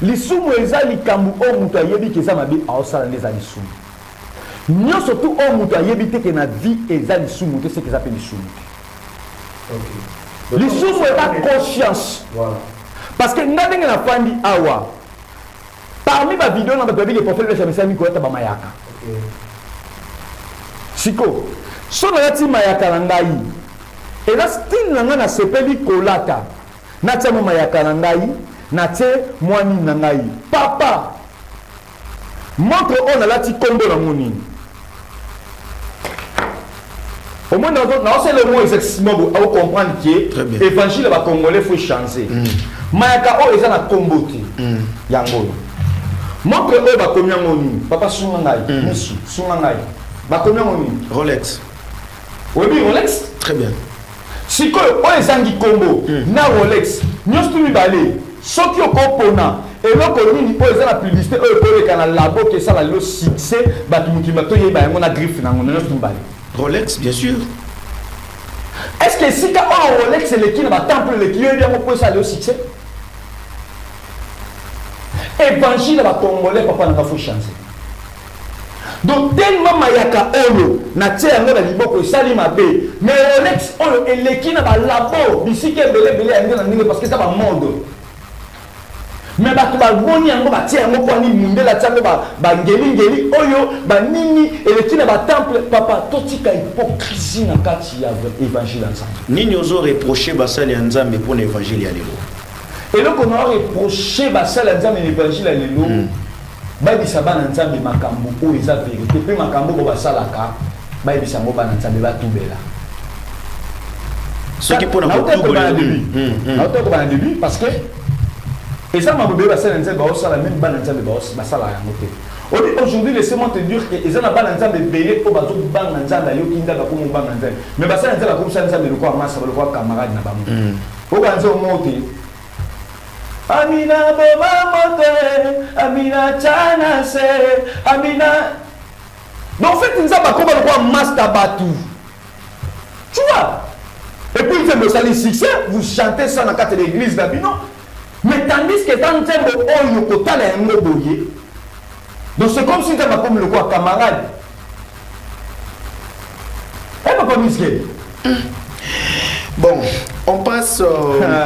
Lisumu eza likambu o mutu ayebi ke za mabe aosala ndeza lisumu. Nyo surtout o mutu ayebi te ke na vie eza lisumu te ce que ça fait lisumu. OK. Lisumu est pas conscience. Voilà. Parce que ndenge na fandi awa parmi ba vidéo na ba les prophètes de Chamisa mi ko eta ba mayaka. OK. Siko so na yati mayaka na ngai et là style na nga na sepeli kolata na tia mo mayaka na ngai na tie mwani na ngai papa montre on a lati kombo na moni au moins non c'est le mot exactement à comprendre que évangile va congolais faut changer mayaka o eza na kombo te yango montre o ba komia moni papa sunga ngai musu sunga ngai ba komia moni Rolex. Oui, Rolex. Très bien. Si quoi, on est zangi combo, na Rolex, nous sommes mis balé, ceux qui ont compona, et là qu'on dit pour la publicité, eux pour les canaux labo que ça le succès, bah tu m'as dit bah on a griffe na on est tous balé. Rolex, bien sûr. Est-ce que si quand on Rolex c'est l'équipe va temple l'équipe bien pour ça le succès? Évangile va congolais papa n'a pas faut changer. Donc tellement mayaka olo na tia ngo na liboko sali mabe mais Rolex olo eleki na ba labo bisike belé na ndenge parce que ça va monde mais ba to ba boni ngo ba tia ngo kwani mundela tia ngo ba ngeli oyo ba nini eleki na ba temple papa totika hypocrisie na kati ya évangile ensemble nini ozo reprocher basali ya nzambe pour l'évangile ya lelo et donc on a reproché basali ya nzambe l'évangile ya lelo bayebisa bana nzambe makambo oyo eza vérité mpe makambo oyo basalaka bayebisa yango bana nzambe batubela soki mpona kotubela na début parce que eza mabobe basala nzambe baosala même bana nzambe basala yango te aujourd'hui laissez-moi te dire que eza na bana nzambe ebele oyo bazobanga nzambe ayoki ndaka komo banga nzambe mais basala nzambe akomisa nzambe lokola masa lokola camarade na bango oyoka nzambe omo te Amina boba mote, Amina chana se, Amina. Donc en fait, nous avons comment le quoi master batu. Tu vois? Et puis il fait le salut succès, vous chantez ça dans la carte de l'église d'Abino. Mais tandis que dans le temps où on yokota les moboye, donc c'est comme si tu avais comme le quoi camarade. Elle m'a pas mis ce Bon, on passe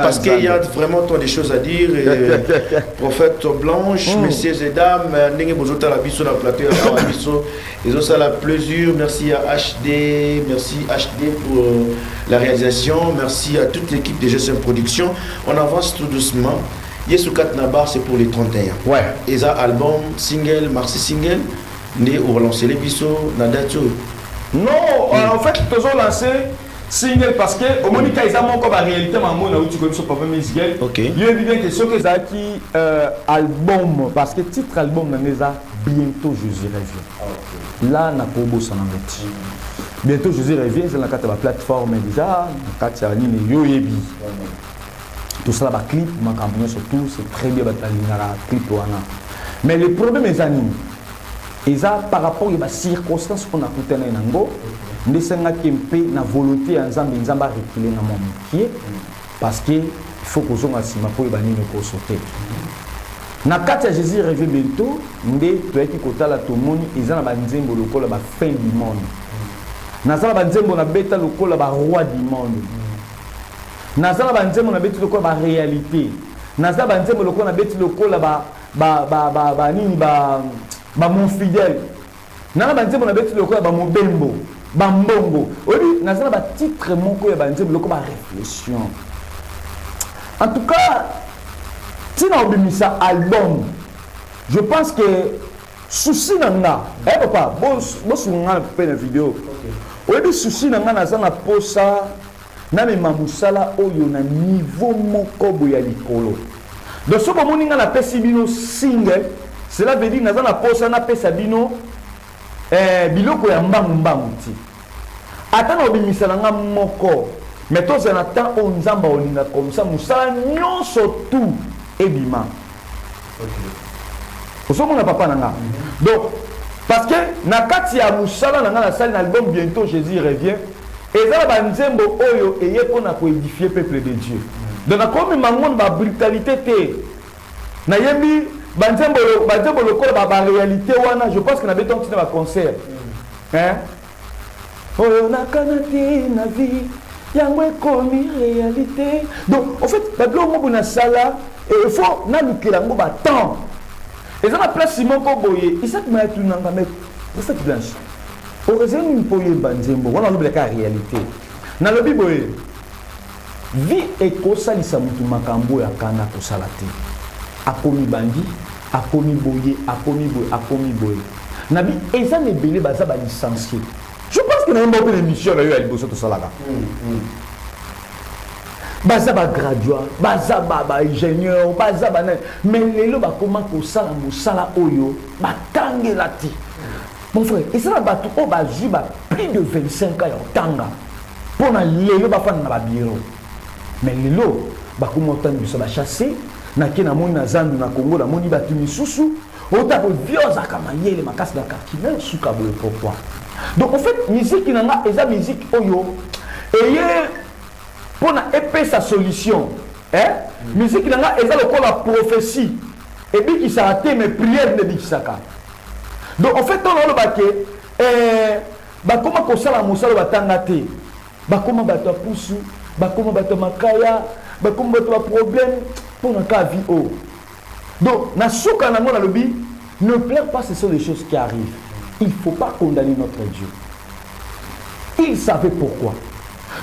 parce qu'il y a vraiment tant de choses à dire. Prophète Blanche, messieurs et dames, la plateau, ils ont ça la plaisir. Merci à HD, merci HD pour la réalisation. Merci à toute l'équipe de GSM Production. On avance tout doucement. Yesukat Nabar, c'est pour les 31. Ouais. Et ça, album, single, Marcy single, né ou relancer les bisous, Nadato. Non, en fait, ils ont lancé. Single parce que au Monica ils ont encore la réalité maman na uti comme ça papa Miguel. OK. Il est évident que ce que ça qui album parce que titre album na neza bientôt Jésus revient. Là na kobo ça na meti. Bientôt Jésus revient c'est la carte la plateforme déjà carte ya nini yo yebi. Tout ça ba clip ma campagne surtout c'est très bien batali na clip wana. Mais le problème est anime. Et ça par rapport à circonstances qu'on a coûté na ngo ndesanga kempe na volonté ya nzambe nzamba reculer na momukie parce que faut que vous ayez pour sauter. Na kati ya Jésus revient bientôt, ndé toyaki kotala tomoni eza na banzembo lokola ba fin du monde. Nazala banzembo na beta lokola ba roi du monde. Nazala banzembo na beta lokola ba réalité. Nazala banzembo lokola na beta lokola ba nini ba mon fidèle. Nazala banzembo na beta lokola ba mobembo, ba mbongo. Obi nazala ba titre moko ya banzembo lokola ba réflexion. En tout cas, si on a mis ça album, je pense que souci nanga, papa, boss on a fait une vidéo. Au début souci nanga na za na posa na me mamusala oyo na niveau moko boya likolo. Donc ce que moninga na pesi bino single, cela veut dire na za na posa na pesa bino biloko ya mbambu ti. Ata na obimisa nanga moko, mais tous en attend on nzamba olinga comme ça musala nyonso tout. Ebima. Vous savez mon papa nanga. Donc parce que na kati ya musala nanga la salle album bientôt Jésus revient et ça ba nzembo oyo eye pona ko édifier peuple de Dieu. Donc na comme mangon ba brutalité té. Na yembi ba nzembo lokola ba réalité wana je pense que na beton tina ba concert. Hein? Oyo na kanati na vie yango ekomi réalité. Donc en fait ba blo mo na sala et il faut n'allumer ngo ba temps et ça la place Simon Koboye il s'est mis à tout nanga mais c'est blanche au raison une poye banzembo on a l'objet la réalité na lobi boye vie et kosa lisa mutu makambo ya kana ko salate akomi bandi akomi boye akomi boye nabi et ça ne belé baza ba licencié je pense que na mbo une émission là yo ali boso to salaka baza ba graduat baza ba ingénieur baza ba mais lelo ba comment ko sala musala oyo ba tangela ti mon frère et ça ba tout o ba ju ba plus de 25 ans ya tanga pona lelo ba fana na ba bureau mais lelo ba ko montagne biso ba chasser na kena moni na zandu na Congo na moni ba tumi susu ota ko vioza kama yele makasi na kakina suka boye pourquoi donc en fait musique nanga eza musique oyo et pour épée sa solution, musique nanga eza lokola prophétie et puis qui s'arrête mes prières de bikisaka. Donc en fait on a le baquet ba comment ko sala musala batanga te ba comment bato pusu ba comment bato makaya ba comment bato problème pour na ka vie oh. Donc na souka na mona lobi ne pleure pas, ce sont des choses qui arrivent. Il faut pas condamner notre Dieu. Il savait pourquoi.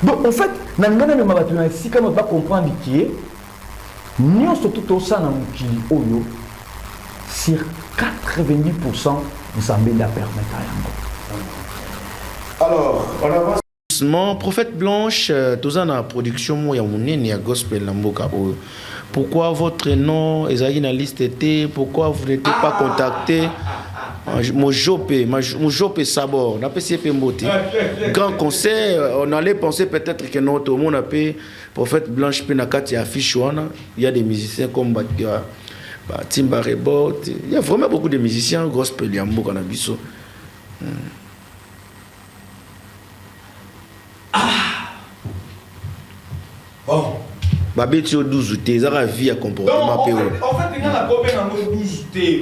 Donc en fait, na ngana me mabatuna si quand on va comprendre qui est nous surtout ça na mukili oyo sur 90% nous amène la permettre à alors on avance doucement. Prophète Blanche tozana production mo ya monene ya gospel na mboka oyo. Pourquoi votre nom est dans la liste était, pourquoi vous n'êtes pas contacté? Mon Jopé Sabor, on a fait Mbote. Grand concert, on allait penser peut-être que notre monde a fait Prophète Blanche Penakati affiche. Il y a des musiciens comme Timba Rebot. Il y a vraiment beaucoup de musiciens gospel Yambo Kanabiso. Oh. Babé tu as 12 outés, ça a vie à comportement. En fait, il y a la copaine en 12 outés.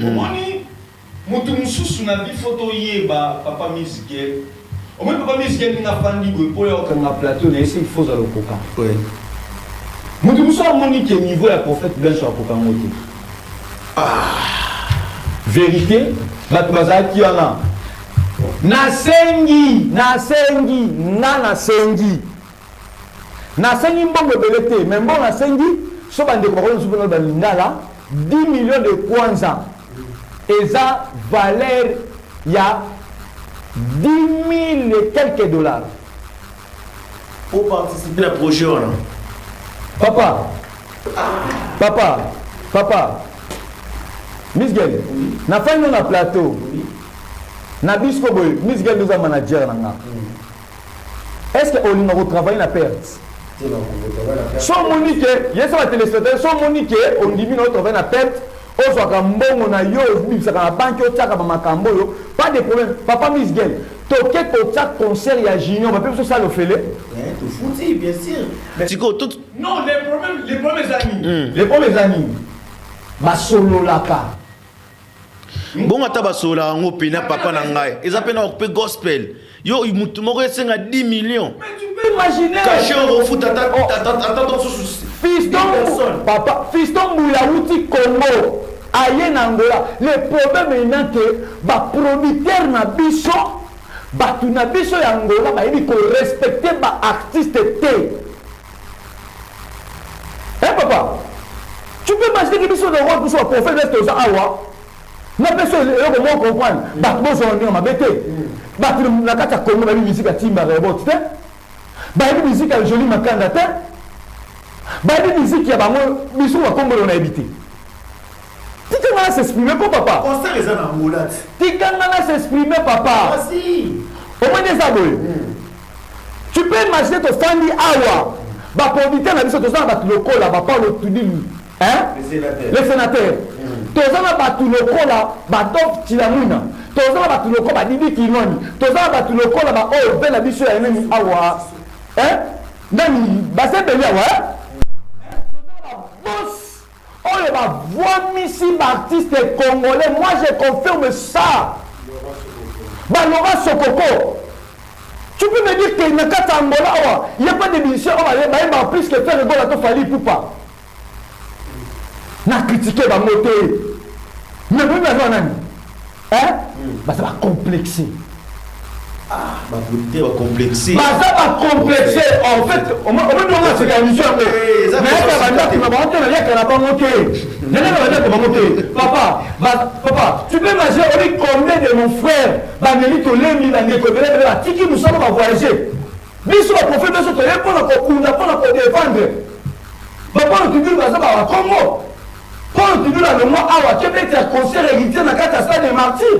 Mutu mususu na bi photo yeba papa Misgel. Au moins papa Misgel ni na fandi go pour yo kanga plateau na essayer faut za lokoka. Ouais. Mutu musu amoni ke niveau ya prophète Blanche wa koka ngoti. Vérité, bato bazaki wana. Nasengi mbongo belete, mais mbongo nasengi so bande ko ko nsupo na balingala 10 millions de kwanza. Et ça valeur il y a 10 000 et quelques dollars. Pour participer à projet. Papa. Miss Gel, na fait un plateau. Na bisco boy, Miss Gel nous a manager nanga. Est-ce que on a travaillé la perte? Son monique, yes va téléspectateur, son monique, on dit notre travail la perte. Pas de problème. Papa Misgel, toqué pour chaque concert, il y a Junior, on peut ça le faire. Bien sûr. Non, le problème, les premiers années. Les premiers années. Basolo laka. Bon ata basola ngo pena papa na ngai. Eza pena ko gospel. Yo mutu moko esenga 10 millions. Mais tu peux imaginer. Caché au foot attends Fiston papa, Fiston Moulawuti Congo. Aye Nangola. Le problème est maintenant que ba producteur na biso, ba tuna biso ya Angola ba yeli ko respecter ba artiste té. Hein papa? Tu peux imaginer que biso de roi biso prophète reste aux awa. Na personne est comment comprendre. Ba bozo on ma bête. Ba tu na kata Congo ba musique à timba rebot té. Ba musique à joli makanda té. Ba musique ya ba biso wa Congo on a habité. Tu vas s'exprimer pour papa. Concert les en Angola. Tu vas s'exprimer papa. Voici. Au moins des abonnés. Tu peux imaginer ton famille awa. Bah pour éviter la mission, tu as battu le col là, bah pas le tout dit. Hein? Les sénateurs. Tu as battu le col là, bah top tilamuna. Tu as battu le col bah Didi Kimoni. Tu as battu le col là, bah oh ben la mission est même awa. Hein? Nani, bah c'est bien awa. Boss. Oh, il va voir ici l'artiste congolais. Moi, je confirme ça. Bah, Laurent Sokoko. Tu peux me dire qu'il n'y a qu'à Angola, il n'y a pas de musiciens, il va plus que faire le goal à ton famille pour pas. N'a critiqué ma moté. Mais vous m'avez un ami. Hein? Bah, ça va complexer. Ah, ma volonté va complexer. Bah, ça va complexer. En fait, on va dire que c'est la mission. Mais papa, papa, tu peux imaginer combien de mon frère va venir te l'aimer, va venir te l'aimer, Tiki nous sommes à voyager. Nous sommes à profiter de ce temps pour nous défendre. Papa, tu dis que ça va Congo. Quand tu dis là, le mois, tu peux être un concert héritier dans la catastrophe des martyrs.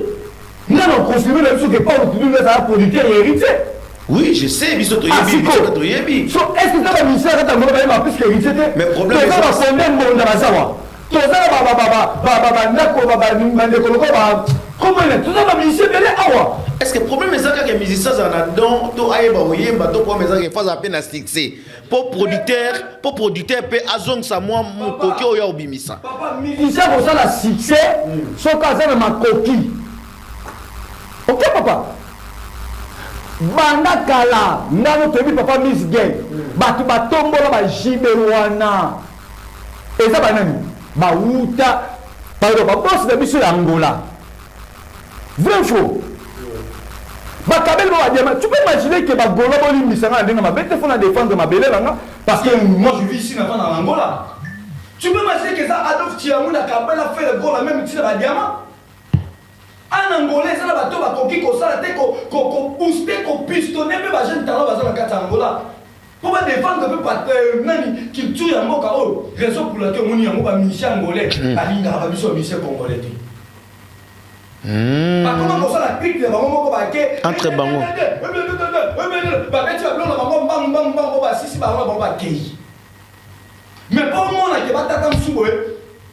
Nous avons construit le truc que Paul tu dis que ça va producteur et héritier. Oui, je sais, biso to yebi, So, est-ce que ça va ministère quand on va plus qu'héritier? Mais problème c'est ça. C'est même bon dans la sawa. Tout ça comment il est? Tout ça va ministère belé awa. Est-ce que le problème est ça que les musiciens en a don to ayeba oyemba to pour mes que phase à peine à succès. Pour producteur peut azong sa moi mon coquille oya obimisa. Papa musicien pour ça la succès, so ka ça ma coquille. OK papa? Banda kala, ngano tebi papa Miss Gay. Batu batombola ba jibewana. Et ça banani? Ba uta. Pardon, ba boss de biso ya Angola. Vrai faux. Ba kabel ba diama. Tu peux imaginer que ba golo boli misanga ndinga ma bête fona défendre ma belé langa parce que moi je vis ici dans Angola. Tu peux imaginer que ça Adolphe Tiamou na kabel a fait le goal la même titre ba diama. En Angolais, ça va tout coquille comme ça, qu'on booster, qu'on pistonner, mais les gens talent dans la carte Angola. Pour défendre un peu par nani qui tue un mot kao. Raison pour laquelle on y a un musicien angolais, alinga va biso musicien congolais. Par contre, comme ça la clique de bango ba ke entre bango. Ba beti ba blonda bango bang bang bang ba sisi ba ba kei. Mais pour moi là que ba tata msubo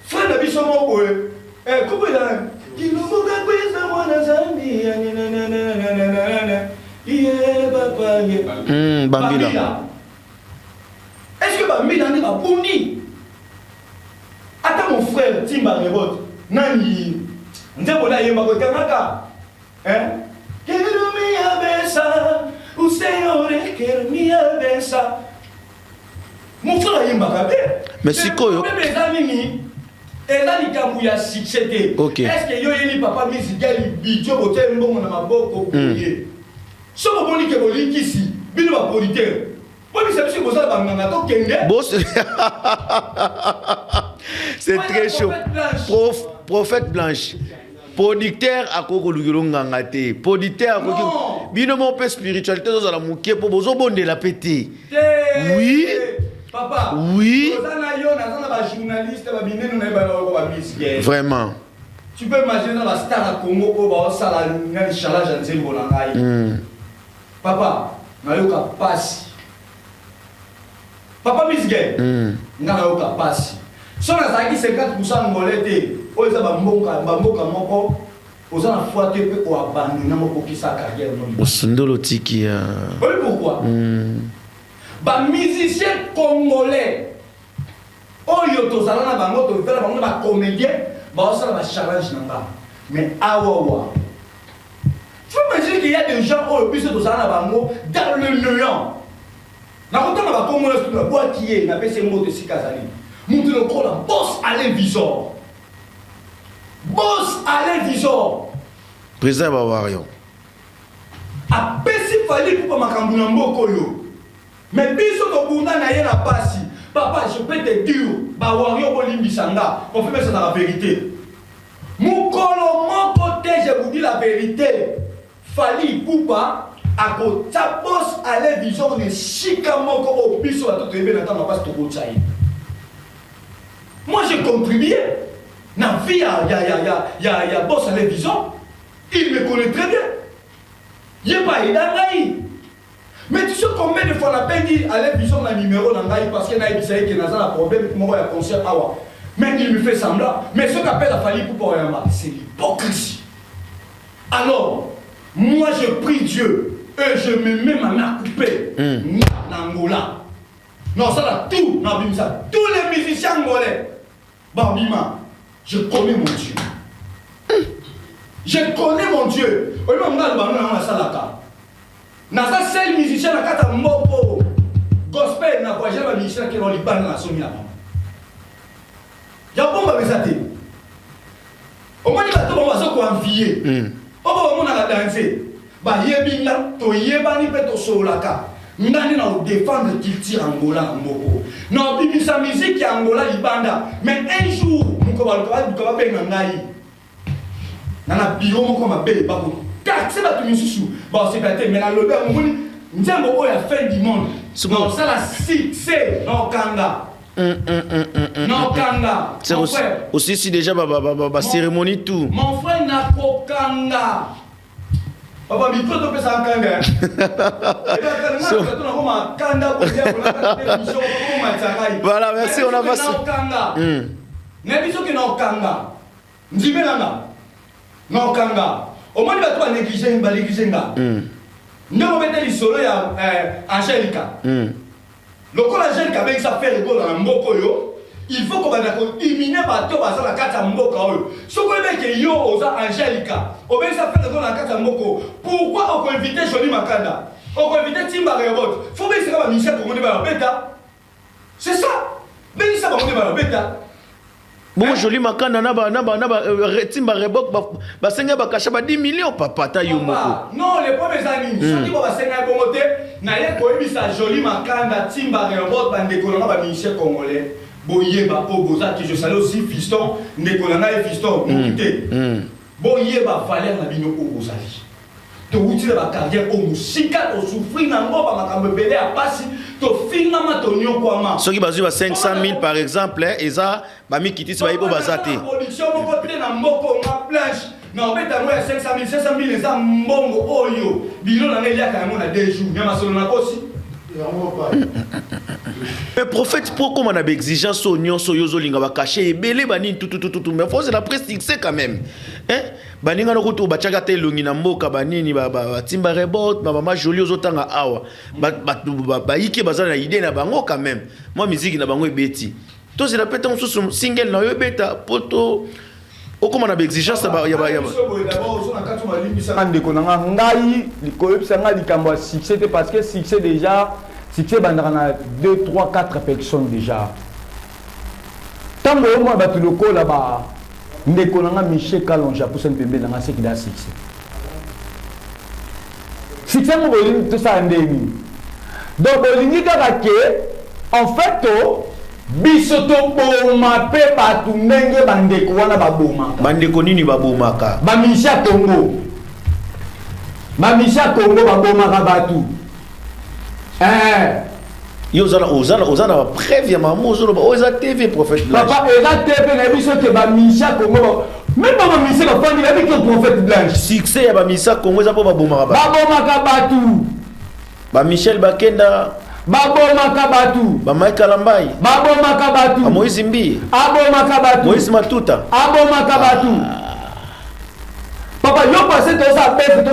frère de biso moko comment il a Bambila. Est-ce que Bambila n'est pas puni? Attends mon frère Timba Rebot. Nani. Ndebola yemba ko kanaka. Hein? Quero minha benção. O Senhor quer minha benção. Mon frère yemba kabe. Mais si koyo. Et là, il y a un succès. Est-ce que y a papa musical, il y a un bon na maboko boye. So bon ni ke boli kisi, bino ba producteur. Moi je sais que ça ba nganga to kenge. Boss. C'est très chaud. Prophète blanche. Producteur à koko lugiro nganga te. Producteur à koko bino mo pe spiritualité dans la mouké pour bozo bonde la pété. Oui. Papa. Oui. Vraiment. Tu peux imaginer dans la star à Congo où on va la chalage en Zembo Nangai. Papa, nayoka passe. Papa Misgay. Nayoka passe. Si on a 50% angolais, on a bamboka moko. On a foi que on abandonne moko qui sa carrière. Osundolo tiki. Pourquoi? Bah musicien congolais oyo tozala na bango tofela bango ba comédien baosala ba challenge nanga mais awawa tu imagines qu'il y a des gens oyo biso tozala na bango dans le néant na kotanga ba kongo na studio bois qui est na pese mbote sikazali mutu le kola boss Alain Visor président Bawario a pesi fali pour makambu na mboko yo mais biso to bunda na ye na pasi papa je peux te dire Bawario bolimbisanga on fait ça dans la vérité mukolo mon côté je vous dis la vérité fali poupa a ko tapos Alain Visor ne shika moko o biso to tebe na tanga pasi to ko tsayi. Moi j'ai contribué dans la vie, il y a boss Alain Visor, il me connaît très bien. Il n'est pas aidé. Mais tu sais combien de fois on a payé Alain Visor dans le numéro parce qu'il y a un problème, il y a un concert. Mais il me fait semblant. Mais ce qu'appelle la famille pour c'est l'hypocrisie. Alors, moi je prie Dieu et je me mets ma main à couper dans Angola. Non, ça là, tout, tous les musiciens angolais. Bambima, je connais mon Dieu. Je connais mon Dieu. Au moment où on a salaka. Nasa seul musicien na kata moko gospel na voyage ba musicien qui dans les bandes na somi là. Ya bomba bezate. Au moins il va tout bazo ko envier. Obo mona la danser. Ba yebinga to yebani pe to solaka. Ndani na défendre culture Angola mboko. Non bibisa musique ya Angola libanda. Mais un jour muko ba benga ngai. Nana biro moko mabe bako. C'est pas tout misusu. Bon c'est pas mais la lobe moni nzembo oyo ya fin du monde. Non ça la succès non kanga. Non kanga. C'est aussi si déjà ba cérémonie tout. Mon frère n'a pas kanga. Papa, il faut te faire ça en kanga. Voilà, merci, on avance. Non kanga. Au moins, il va pas négliger, il va négliger. Nous on mettait les solos à Angelica. Le col Angelica avec sa fait rigolo dans Mbokoyo. Il faut qu'on va éliminer bateau à la carte à Mboko. Ce qu'on veut que yo aux Angelica, on veut ça faire dans la carte à Mboko. Pourquoi on peut inviter Johnny Makanda? On peut inviter Timba Rebot. Faut bien que ça va Michel pour monter par la bêta. C'est ça. Mais ça va monter par la bêta. Bon, Johnny Makanda Timba Rebot, bah c'est un caché 10 millions papa ta yo moko. Non, les premiers amis, ceux qui vont passer un bon côté, n'ayez pas eu ça Johnny Makanda Timba Rebot bande colonna ba Michel congolais. Boyeba Oboza qui je salue aussi fiston Nekolana et fiston Mokité Boyeba Valère na bino Obozali to utile ba carrière o musika to souffrir na ngoba makambe belé a passi to finama to nyokwama ceux qui bazu ba 500 000 par exemple eza ba mi kitisi ba ibo bazate production moko te na mboko ma planche na obeta mo ya 500 000 eza mbongo oyo bino na ngelia ka mo na 2 jours nyama solo na kosi. Mais prophète, pourquoi on a des exigences au nion soyozo linga va cacher et belé bani tout mais faut c'est la presse c'est quand même hein baninga no kutu bachaga te lungi na mboka banini ba timba rebot ba mama joli ozotanga awa ba yike bazana na idée na bango quand même moi musique na bango ebeti to c'est la pète on sous single na yo beta poto o comment on a des exigences ba ya ande konanga ngai likoyebisa ngai likambo ya succès parce que succès déjà succès bandana 2 3 4 personnes déjà tango moi batu loko là ba ndeko nanga Michel Kalonja pour s'empember dans ce qu'il a succès succès mo bolingi tout ça ndeni donc bolingi kaka ke en fait biso to boma pe batu ndenge bandeko wana babomaka bandeko nini babomaka ba Michel Congo babomaka batu yo ozana preuve ya maman oza TV prophète Blanche papa eza TV na biso ke ba Michel Congo même ba Michel ba fandi avec le prophète Blanche succès ya ba Michel Congo eza po babomaka batu ba Michel Bakenda babomaka batu ba Mike Kalambai babomaka batu ba Moïse Mbi abomaka batu Moïse Matuta abomaka batu papa yo passé to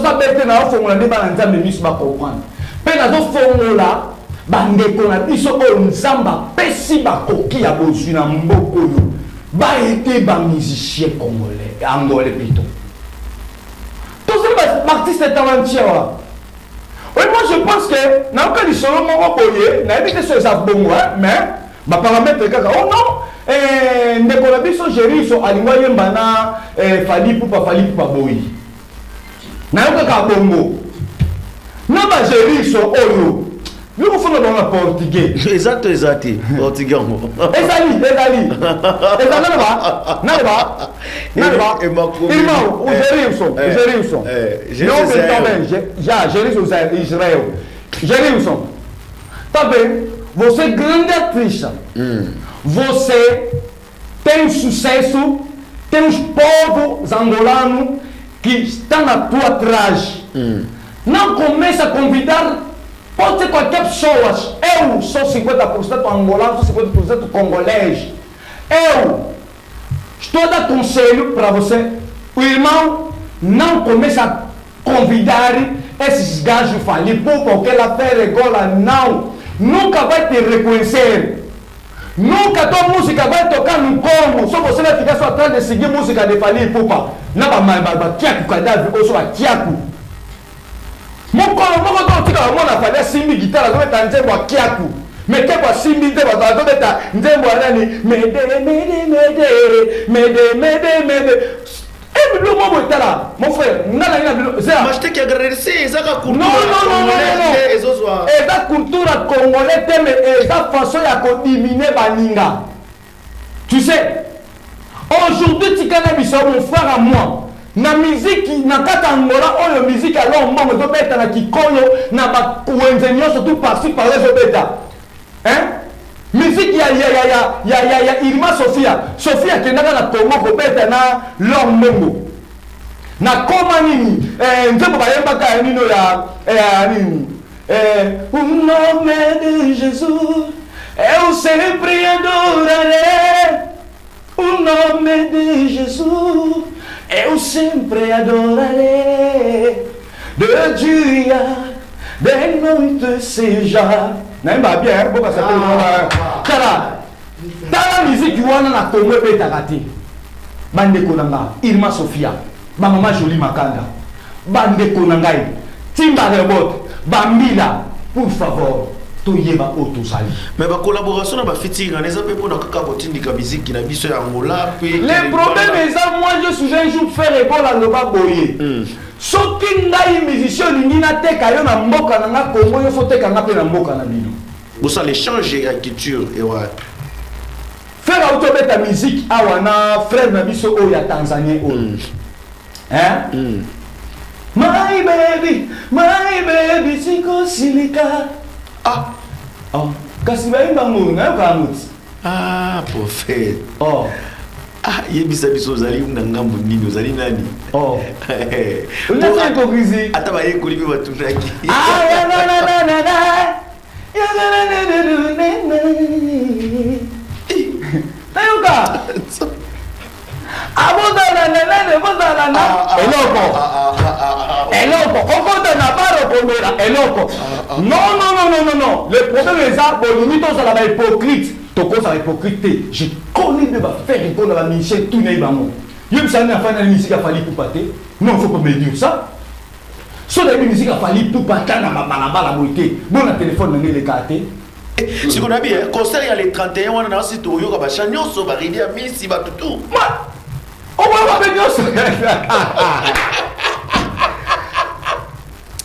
sa bête na fongola ne ba nzambe misu ba comprendre pe na zo fongola bandeko na biso oyo nzamba pesi bakoki ya bozwi na mboka oyo baete bamusicien congolais angolais plutôt tozali baartiste talentueux wa. Oui, moi je pense que na oka lisolo moko boye nayebi te so eza bongo mais baparamètre kaka oh non ndeko na biso Jericho alingwa yemba na Fally Ipupa boye nayokaka bongo na Jericho oyo nous faisons dans le portugais. Exact. Portugais. Ezali. Você grande atriz. Você tem sucesso, tem os povos angolanos que estão na tua atrás. Não começa a convidar. Pode ser qualquer pessoa. Eu sou 50% angolano, sou 50% congolês. Eu estou a dar conselho para você. O irmão não começa a convidar esses gajos Fally Ipupa, porque ela fez gola, não. Nunca vai te reconhecer. Nunca tua música vai tocar no Congo. Só você vai ficar só atrás de seguir música de Fally Ipupa. Não vai tiaco cadáver ou só tiaco. Mokolo moko to tika mona fanya simbi guitare zo beta nzembo ya kiaku meke kwa simbi nzembo zo beta nzembo ya nani mede bilo mo botala mon frère ngala ina bilo za Machete qui agradecer ezaka culture non ezozwa eza culture congolais te mais eza façon ya ko diminuer baninga. Tu sais aujourd'hui tikana biso mon frère à moi na musique na kata Angola oyo musique alors mbango to beta na kikoyo na ba kuenze nyonso tout par-ci par-là zo beta hein musique ya Irma Sophia kendaka na Congo ko beta na Lord Mongo na koma nini nzembo bayembaka nino ya nini o nome de Jesus eu sempre adorarei o nome de Jesus eu sempre adorarei de dia, de noite seja. Naimba bien, boka sapela. Kala. Tala musique wana na Congo betaka te. Bandeko nanga, Irma Sophia, ba mama Jolie Makanda. Bandeko nanga, Timba Rebot, Bambila, pour favor. Mais la collaboration na ba featuring on ezapé pour na kaka botindika musique na biso ya Angola pe le problème est ça moi je suis un jour faire école à loba boye soki ngai musicien lingi na teka yo na mboka na nga Congo yo faut teka nga pe na mboka na bino pour ça l'échange et la culture et ouais faire auto beta musique awana frère na biso o ya Tanzanie o hein my baby siko silika. Ah, kasi baimba ngungu ngayo kamuti. Ah, prophète. Oh. Ah, yebisa biso zali na ngambo nini zali nani? Oh. Unataka hypocrisie. Hata baye kulipi batunaki. Ah, ya na. Ya na. Tayoka. Abodana na. Eloko. Okoda na baro komera eloko. Non. Le problème est ça, bon, nous tous à la hypocrite. Toko ça hypocrite. Je connais de ma faire une bonne Michel tout n'est pas bon. Je me suis en fin de musique à Fally Ipupa. Non, faut pas me dire ça. Sur la musique à Fally Ipupa, na la beauté. Bon, le téléphone n'est les cartes. Si on a bien concert il y a les 31 on a aussi to yoka ba chanyo so ba ridia misi ba tutu. On va pas venir ça.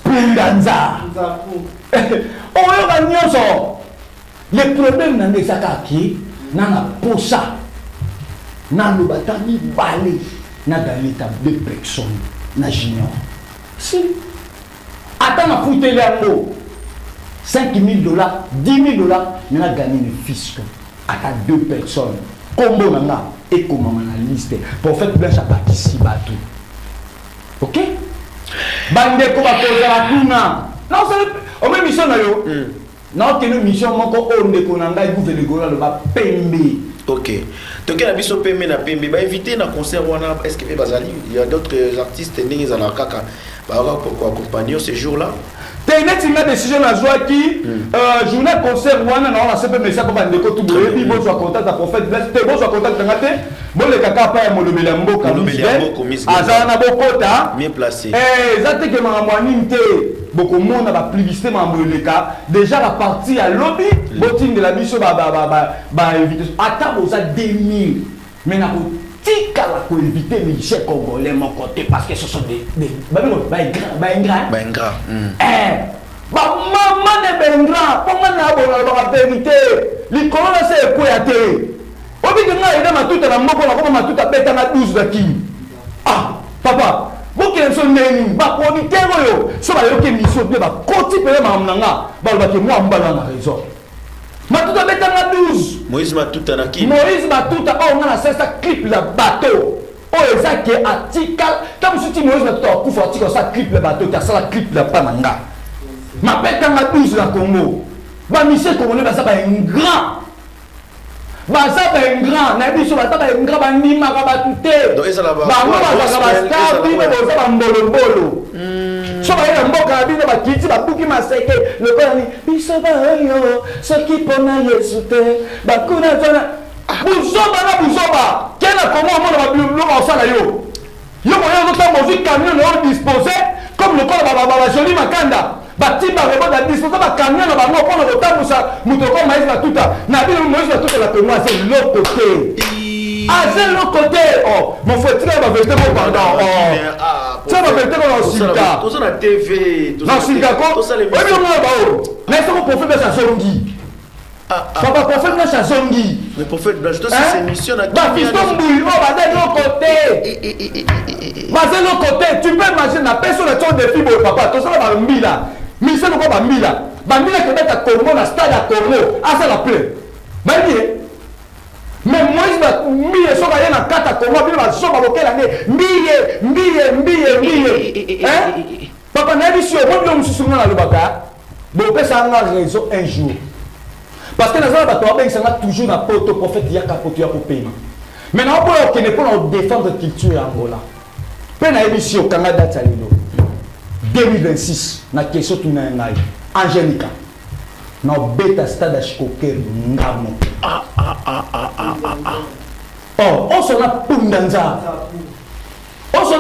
Pundanza. On va venir ça. Le problème dans les akaki, dans la posa, dans le batami balé, dans l'état de personnes, dans junior. Si. Attends à foutre l'eau. $5 000, $10 000, on a gagné le fisc à 2 personnes. Combo nana et comment on a liste pour faire blanche à participer à tout. Ok? Bande ko ba poser la tuna. Non, c'est au même mission na yo. Non, que nous mission moko onde ko nanga i gouverne gola le ba pembe. Ok. Donc la biso pembe na pembe ba inviter na concert wana est-ce que bazali il y a d'autres artistes nés à la kaka accompagner ce jour-là. T'es une décision à joie qui journée concert wana na on a CP mais ça comme un déco tout boye puis bon soit contact à prophète blesse te bon soit contact ngate bon le kaka pa ya molobela mboka azana bokota bien placé zate ke mamwani nte beaucoup monde ba publicité mamboleka déjà la partie à lobby boting de la biso ba invité ata boza 2000 mais na tika la ko éviter Michel Congolais mon côté parce que ce sont des ingrat maman de bengra ponga na bona vérité likolo na se ko ya te obi nga ida matuta na moko na ko matuta beta na 12 zaki papa boke so neni ba ko ni tero yo so ba yo ke mission pe ba koti pe ma mnanga ba ba ke moi mbala na raison matuta beta na 12 Moïse Matuta na ki Moïse Matuta on a ça clip la bateau oh ezaki article comme si Moïse Matuta kufa article ça clip le bateau ta ça clip la pananga ma beta na 12 la Congo ba Michel Congolais ba ça ba un grand baza ba grand na biso baza ba grand ba ndima ka batute donc ezala ba star bibe boza ba mbolo so ba ya mboka bino ba kiti ba buki maseke le bani biso ba yo so ki pona Yesu te ba kuna tona buzoba kena comment on va bilo ba sala yo mo yo to mo vi camion no disposé comme le corps ba joli makanda batimba rebo da disposer ba camion na bango pona kotambusa mutoko maïs Matuta na bino Moïse Matuta la témoin c'est l'autre côté c'est l'autre côté mon frère tu vas vérité mon pardon tu vas vérité mon sika tout ça na TV tout ça sika ko oui non ba mais c'est mon prophète de Chazongi papa prophète de Chazongi le prophète Blanche toi c'est mission na ba fiston bouille ba de l'autre côté ba c'est l'autre côté tu peux imaginer na personne de défi bo papa tout ça ba mbila Michel ko bambila ke beta Congo na stade à Congo asa la plein bani mais Moïse ba mbiye so ba na kata Congo bi ba so ba bokela ne mbiye papa na biso mo bi mususu na lobaka bo pesa nga raison un jour parce que nazala ba to ba isanga toujours na poto prophète ya kapoto ya kopema mais na po ke ne pour défendre culture ya Angola pe na émission kanga data lino 2026 na question tuna ngai Angelica na beta stade à Chikoker ngamo on s'en a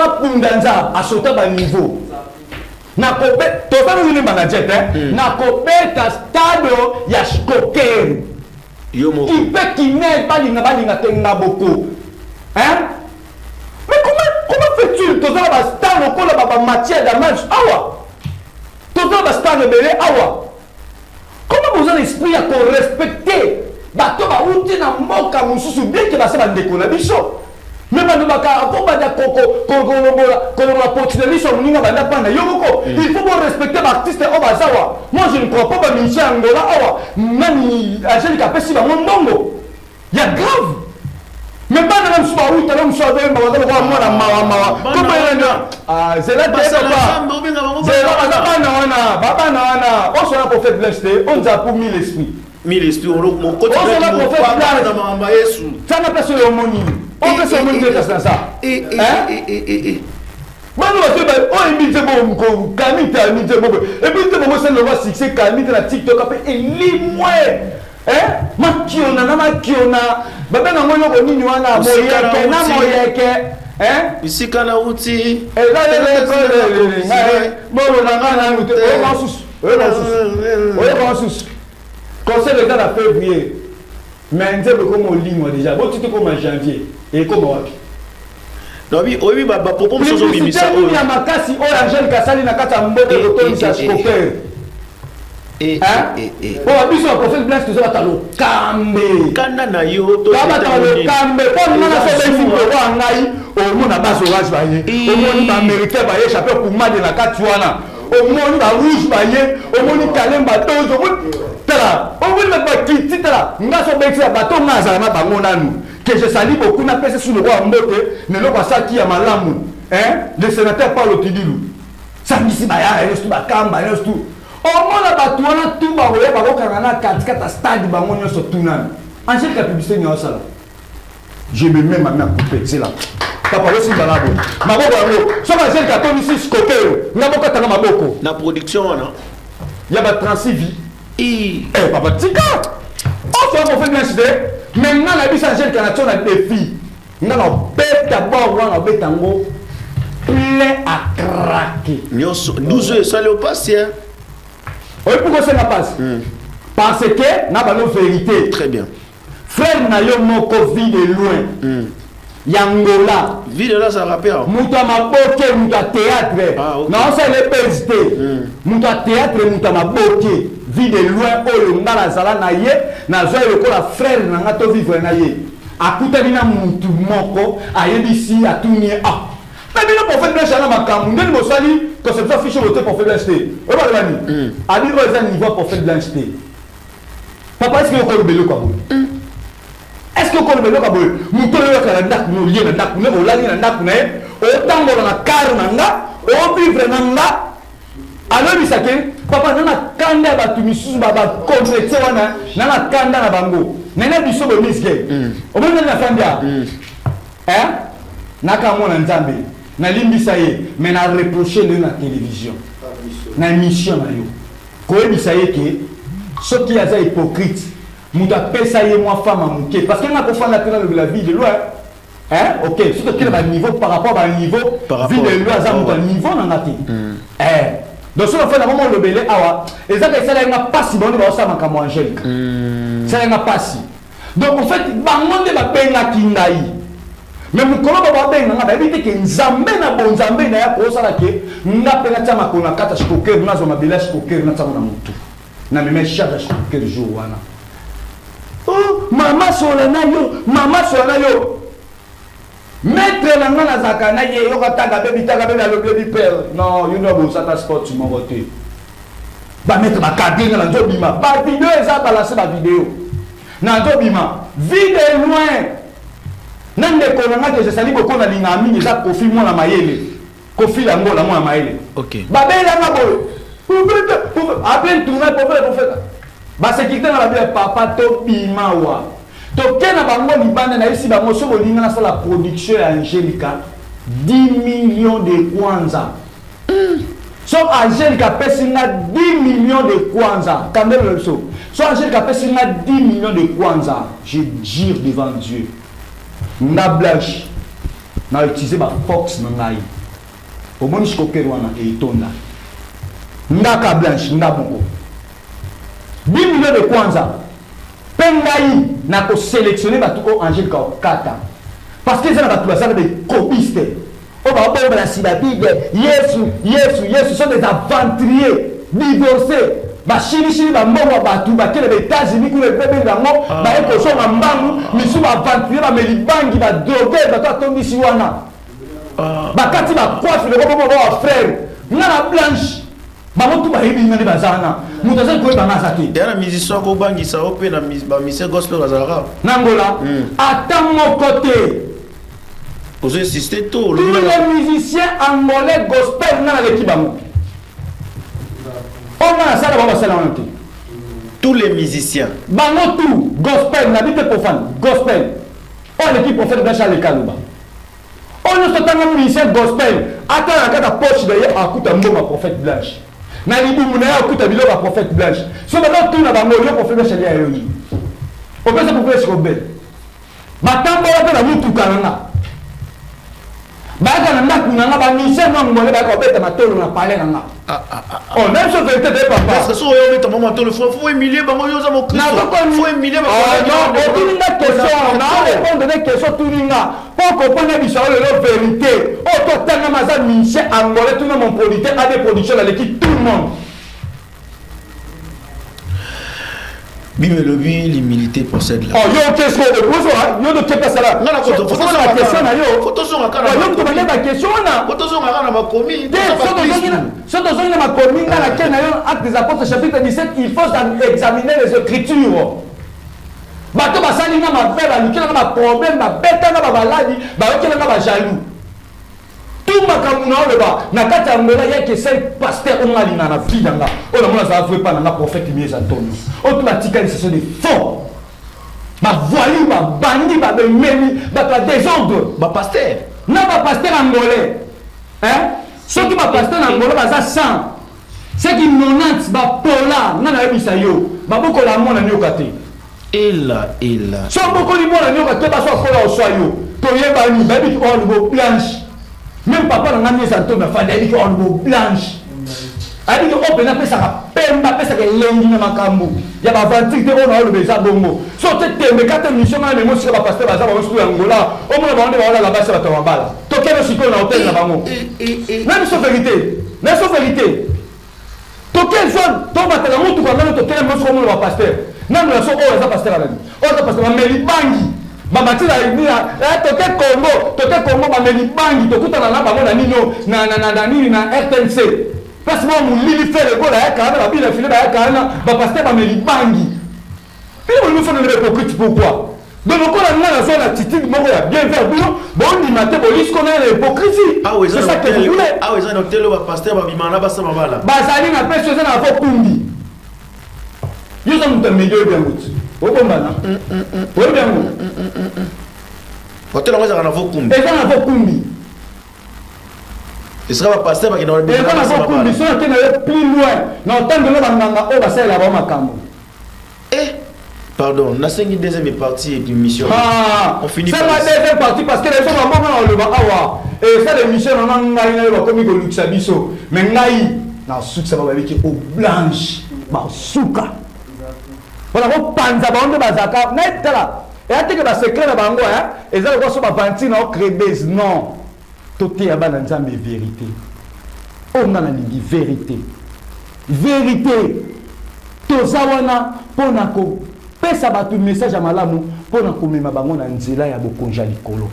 pundanza à sauter ba niveau na kobe to pas nous manager na kobeta stade ya Chikoker yo mo qui peut qui n'est pas linga tenga beaucoup mais comment fais-tu tout ça va star au col ba matière d'amage awa tout ça va star belé awa comment vous avez l'esprit à respecter bato ba uti na mboka mususu bien que ba se ba ndeko na biso mais ba ndaka ko ba da ko la continuer sur ninga ba ndapana yoko il faut respecter l'artiste au bazawa moi je ne crois pas ba Michel Angola awa nani Angelica pesi ba mbongo ya grave mais pas de même soit où tu as même soit de moi na mawa comment il c'est là c'est là baba na on sera prophète blessé on a pour 1000 esprits mon côté on sera prophète na mama Yesu ça n'a pas sur moni on peut se moni de ça Manu va se on imite bon ko kamita imite bon et puis te bon c'est le roi succès kamita na TikTok après limoi makiona na makiona baba na moyo ko nini wana moyeke na moyeke bisika na uti molo na ngana ngute o sus conseil de la février mais nzebe comme ligne déjà bon tu te comme en janvier et comme wapi non oui baba popo msozo bimisa o ya makasi o Angel Kasali na kata mbote ko tonisa Chikoker oh biso prophète bless to ça talo kambe kana na yo to baba talo kambe pour nana se besi ko wa ngai o mona baso rouge ba ye o moni ba américain ba ye chapeau pour made na katuana o moni ba rouge ba ye o moni kalemba tozo tala o moni ba kiti tala ngaso besi ba to ngaza na bango nanu que je salue beaucoup na pese sur le roi mbote ne lo pas qui ya malamu le sénateur Paulo Tidilou ça misi ba ya resto ba kamba resto omona bato wana tu bakoya bakokanga na katikata stade bango nyonso tunani Angelica publicité nyonso sala je me mets ma main à couper c'est là papa le simba labo maboko yango so ba jeune ka toni 6 kokero ngabo ka tanga maboko La production, non? ya ba 36 vie Et papa tika on fait pour faire l'HD maintenant la vie changer quand on a des filles on a bête d'abord on a bête tango plein à craquer 12 heures, ça allait au passé. Hein? oui pourquoi ça n'a pas parce que n'a pas nos vérité Très bien. frère na yo moko vie de loin yangola Vie de là, ça rappelle. muta maboke muta théâtre non c'est les pesité muta théâtre muta maboke vie de loin oyo ngala zala na ye na zo ko la frère na ngato vivre na ye akuta bina mutu moko ayebisi atuni mais bino pour faire blanche na makambu ndeni mosali que c'est ça fiche voter pour faire blanche o ba bani abi ko za niveau pour faire blanche papa est-ce que ko belo kwa bo est-ce que ko belo kwa bo muto yo kala ndak no lié na ndak ne o lani na ndak ne o tango na car na nga o vivre na nga alors bisake papa nana kanda batu misusu baba complete wana nana kanda na bango nene biso bo miske o mona na fandia naka mona nzambe na limbisa ye mais na reprocher na télévision na émission na yo ko ebisa ye ke soki aza hypocrite muta pesa ye moi femme amuke parce que na ko fana tena la vie de loi ok surtout quel va niveau par rapport à niveau vie de loi aza muta niveau na ngati donc sur le fait moment le belé awa ezaka esala nga pasi bondi ba osama ka mo angelique ça nga pasi donc en fait bangonde ba benga kindai mais mukolo ba benga nga ba ebite ke nzambe na bonzambe na ya ko sala ke nga pena tama ko na kata shikoker na zo mabela shikoker na tama na mutu na meme charge shikoker jour wana oh mama solana yo maître na nga na zaka na ye yo katanga bebi alo bebi père non you know bo sata sport mo voter ba maître ba kadinga na nzo bima ba vidéo eza balancer ba vidéo na nzo bima vidéo loin nande ko na nga je sali boko na linga mingi za kofi mo na mayele kofi la ngola mo na mayele OK ba bela nga bo appel tourner pour faire ba sécurité na ba papa to bima wa tokena bango libanda na isi bango so bolinga na sala production ya Angelica 10 millions de kwanza so Angelica pesinga 10 millions de kwanza quand même le so Angelica pesinga 10 millions de kwanza je jure devant Dieu na blanche na utiliser ba fox na ngai au moins je kokero na etonda ndaka blanche ndaboko 10 millions de kwanza pengai na ko sélectionner batu o Angelica kata parce que ça na batu ça des copistes o ba ba la si la Bible Yesu sont des aventuriers divorcés ba shiri ba mbongo batu ba kele be États-Unis ku le bébé bango ba eko so mbangu misu ba aventurier ba melibangi ba droguer ba to tondisi wana ba kati ba coiffe le ba frère na blanche bamotu bayebi ngani bazana mutu azali koyeba nga aza te ya na musicien akobangisa o mpe na bamisien gospel bazalaka nangola ata moko te ozo insiste to tous les musiciens angolais gospel nga naleki bango o nga nasala bango basala wana te tous les musiciens bango tout gospel nabi te profane gospel oyo aleki prophète blanche aleka aloba oyo nyonso tanga musicien gospel ata na kata poche de ye akuta mbongo ya prophète blanche na libumu na ye akuta biloko ya prophète blanche so bano tuna bango yo prophète blanche alia yoyi opesa prophète sikobel batambola mpe na mutuka na nga bayaka na ndaku na nga bamisien na ngole bayaka kobeta matolo na pale na nga même chose vérité te papa parce que so oyo obeta mama matolo faut humilier bango yo oza mokristo faut humilier non otuninga question na répondre des questions tuninga pour comprendre biso oyo vérité o totanga maza musicien angolais tuna mon producteur a des productions dans l'équipe tout le monde Bible lobi l'humilité possède la. Oh yo qu'est-ce que vous yo de qu'est ça là? Non la photo la question na yo. Photo son akana. Yo to demander la question na. Photo son akana ma commis. So to zona ma commis na la ken na yo Actes des Apôtres chapitre 17 il faut examiner les écritures. Bato basali na ma vera lukela na ma problème ba beta na ba baladi ba okela na ba jaloux. Tout makamuna oleba na kati ya ngola yake c'est pasteur ongali na vie nanga o na mona za avouer pas na prophète Mies Antonio o tout batika ce sont des faux ba voili ba bandi ba memi ba désordre ba pasteur na ba pasteur angolais hein ceux qui ba pasteur angolais baza 100 ceux qui 90 ba pola na na yebisa yo ba boko la mona nyoka te et là so boko li mona nyoka te ba so kola oswa yo to yeba ni ba bi on go blanche même papa na ngami santo me fa de bi on go blanche ali ko opena pesa ka pemba pesa ke lengi na makambo ya ba vantique te ona lo beza bongo so te tembe kata mission na memo sika ba pasteur baza ba so angola o mona ba onde ba la base ba to bala to keno siko na hotel na bango na so vérité to quel zone to ba tela mutu kwa ngalo to kele mo so mo ba pasteur na no so o za pasteur ala o za pasteur ba meli bangi ba matila ina to te Congo ba meli bangi to kutana na bango na nino na nini na RTNC parce que mon lili fait le gola ya kana ba bila file ba ya kana ba pasteur ba meli bangi puis on nous fait le hypocrite pourquoi donc on a na zone attitude moko ya bien faire bon on maté police qu'on a l'hypocrisie c'est ça que vous voulez ah oui ça no telo ba pasteur ba bimana ba sama bala ba zali na pesa na fo kumbi yo ça nous meilleur bien goût o bombana o bien goût hotel on va na fo kumbi et ça na fo kumbi et sera pas pasteur ba ki na et ça na fo kumbi so que na plus loin na tant de banganga o ba sala ba makambo pardon, on a 5 deuxième partie d'une mission. Ah, on finit par la deuxième partie parce que les gens vont le voir. Et ça, l'émission, on a comme il Luxabiso. Mais naï, na souka, ça va avec au blanche, ma souka. Voilà, on panza, on de bazaka, net là. Et à que la secret de bango, hein, et ça, on va penser dans crédits, non. Tout est à bananzam de vérité. On a la vérité. Vérité. Tozawana, ponako. Pesa batu message à malamu pour na komema bango na nzela ya bokonja likolo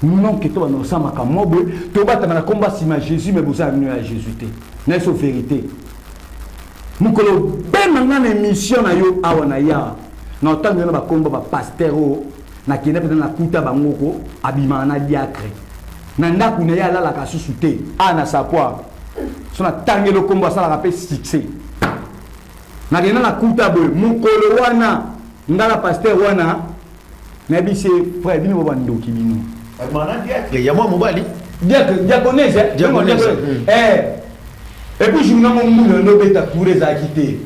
non que to na sama ka mobe to bata na komba sima Jésus mais bosa venu à Jésus té na so vérité mukolo ben na émission na yo awa na ya na tango na ba komba ba pasteur na kine peut na kuta bango ko abima na diacre na ndaku na ya la la ka susuté ana sapoi so na tangelo komba sala ka pe succès na kine na kuta boy mukolo wana ngala pasteur wana na bise frère bino ba ndoki bino mana diacre ya moi mobali diaconese et puis je n'ai mon no beta pour les acquitter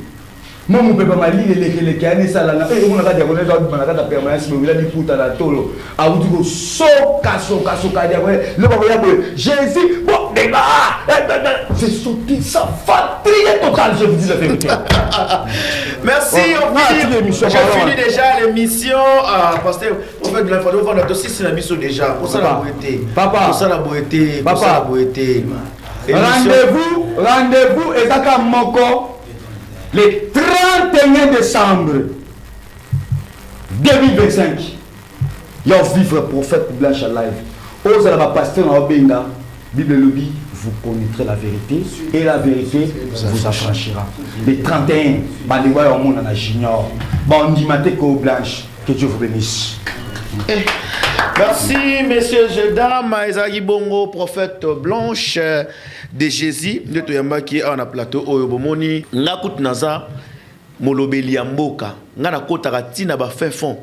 moi mon papa mali les kane sala na e on a diaconese on a da permanence mais il a dit puta la tolo a vous dire soka diaconese le papa ya Jésus bon débat c'est sorti ça fatigué total je vous dis la vérité. Merci, j'ai fini déjà l'émission. Pasteur, on fait de l'information, on a aussi c'est la mission déjà. Pour ça la beauté. Papa. Pour ça la beauté. Pour ça la beauté. Rendez-vous Ezaka Moko le 31 décembre 2025. Yo vivre prophète Blanche live. Ose la pasteur na Obenga. Bible lobby. Vous connaîtrez la vérité et la vérité vous affranchira. Les 31, Bandewa au monde en a junior. Bandimate Ko Blanche, que Dieu vous bénisse. Merci, messieurs et dames. Ezagi Bongo, prophète Blanche de Jésus. De Toyamba qui est en a plateau. Oyobomoni, Nakut Naza, Molobeli Amboka. Ngana Kotara Tina ba fin fond.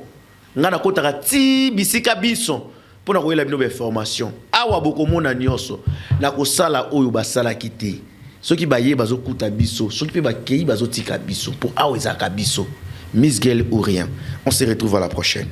Ngana Kotara Ti Bisika Bison. Pour nous la bonne formation awa boko mona nyonso na ko sala oyo basala kité ceux qui baye bazo kuta biso ceux qui ba kei bazo tika biso pour awa ezaka biso Miss Girl ou rien on se retrouve à la prochaine.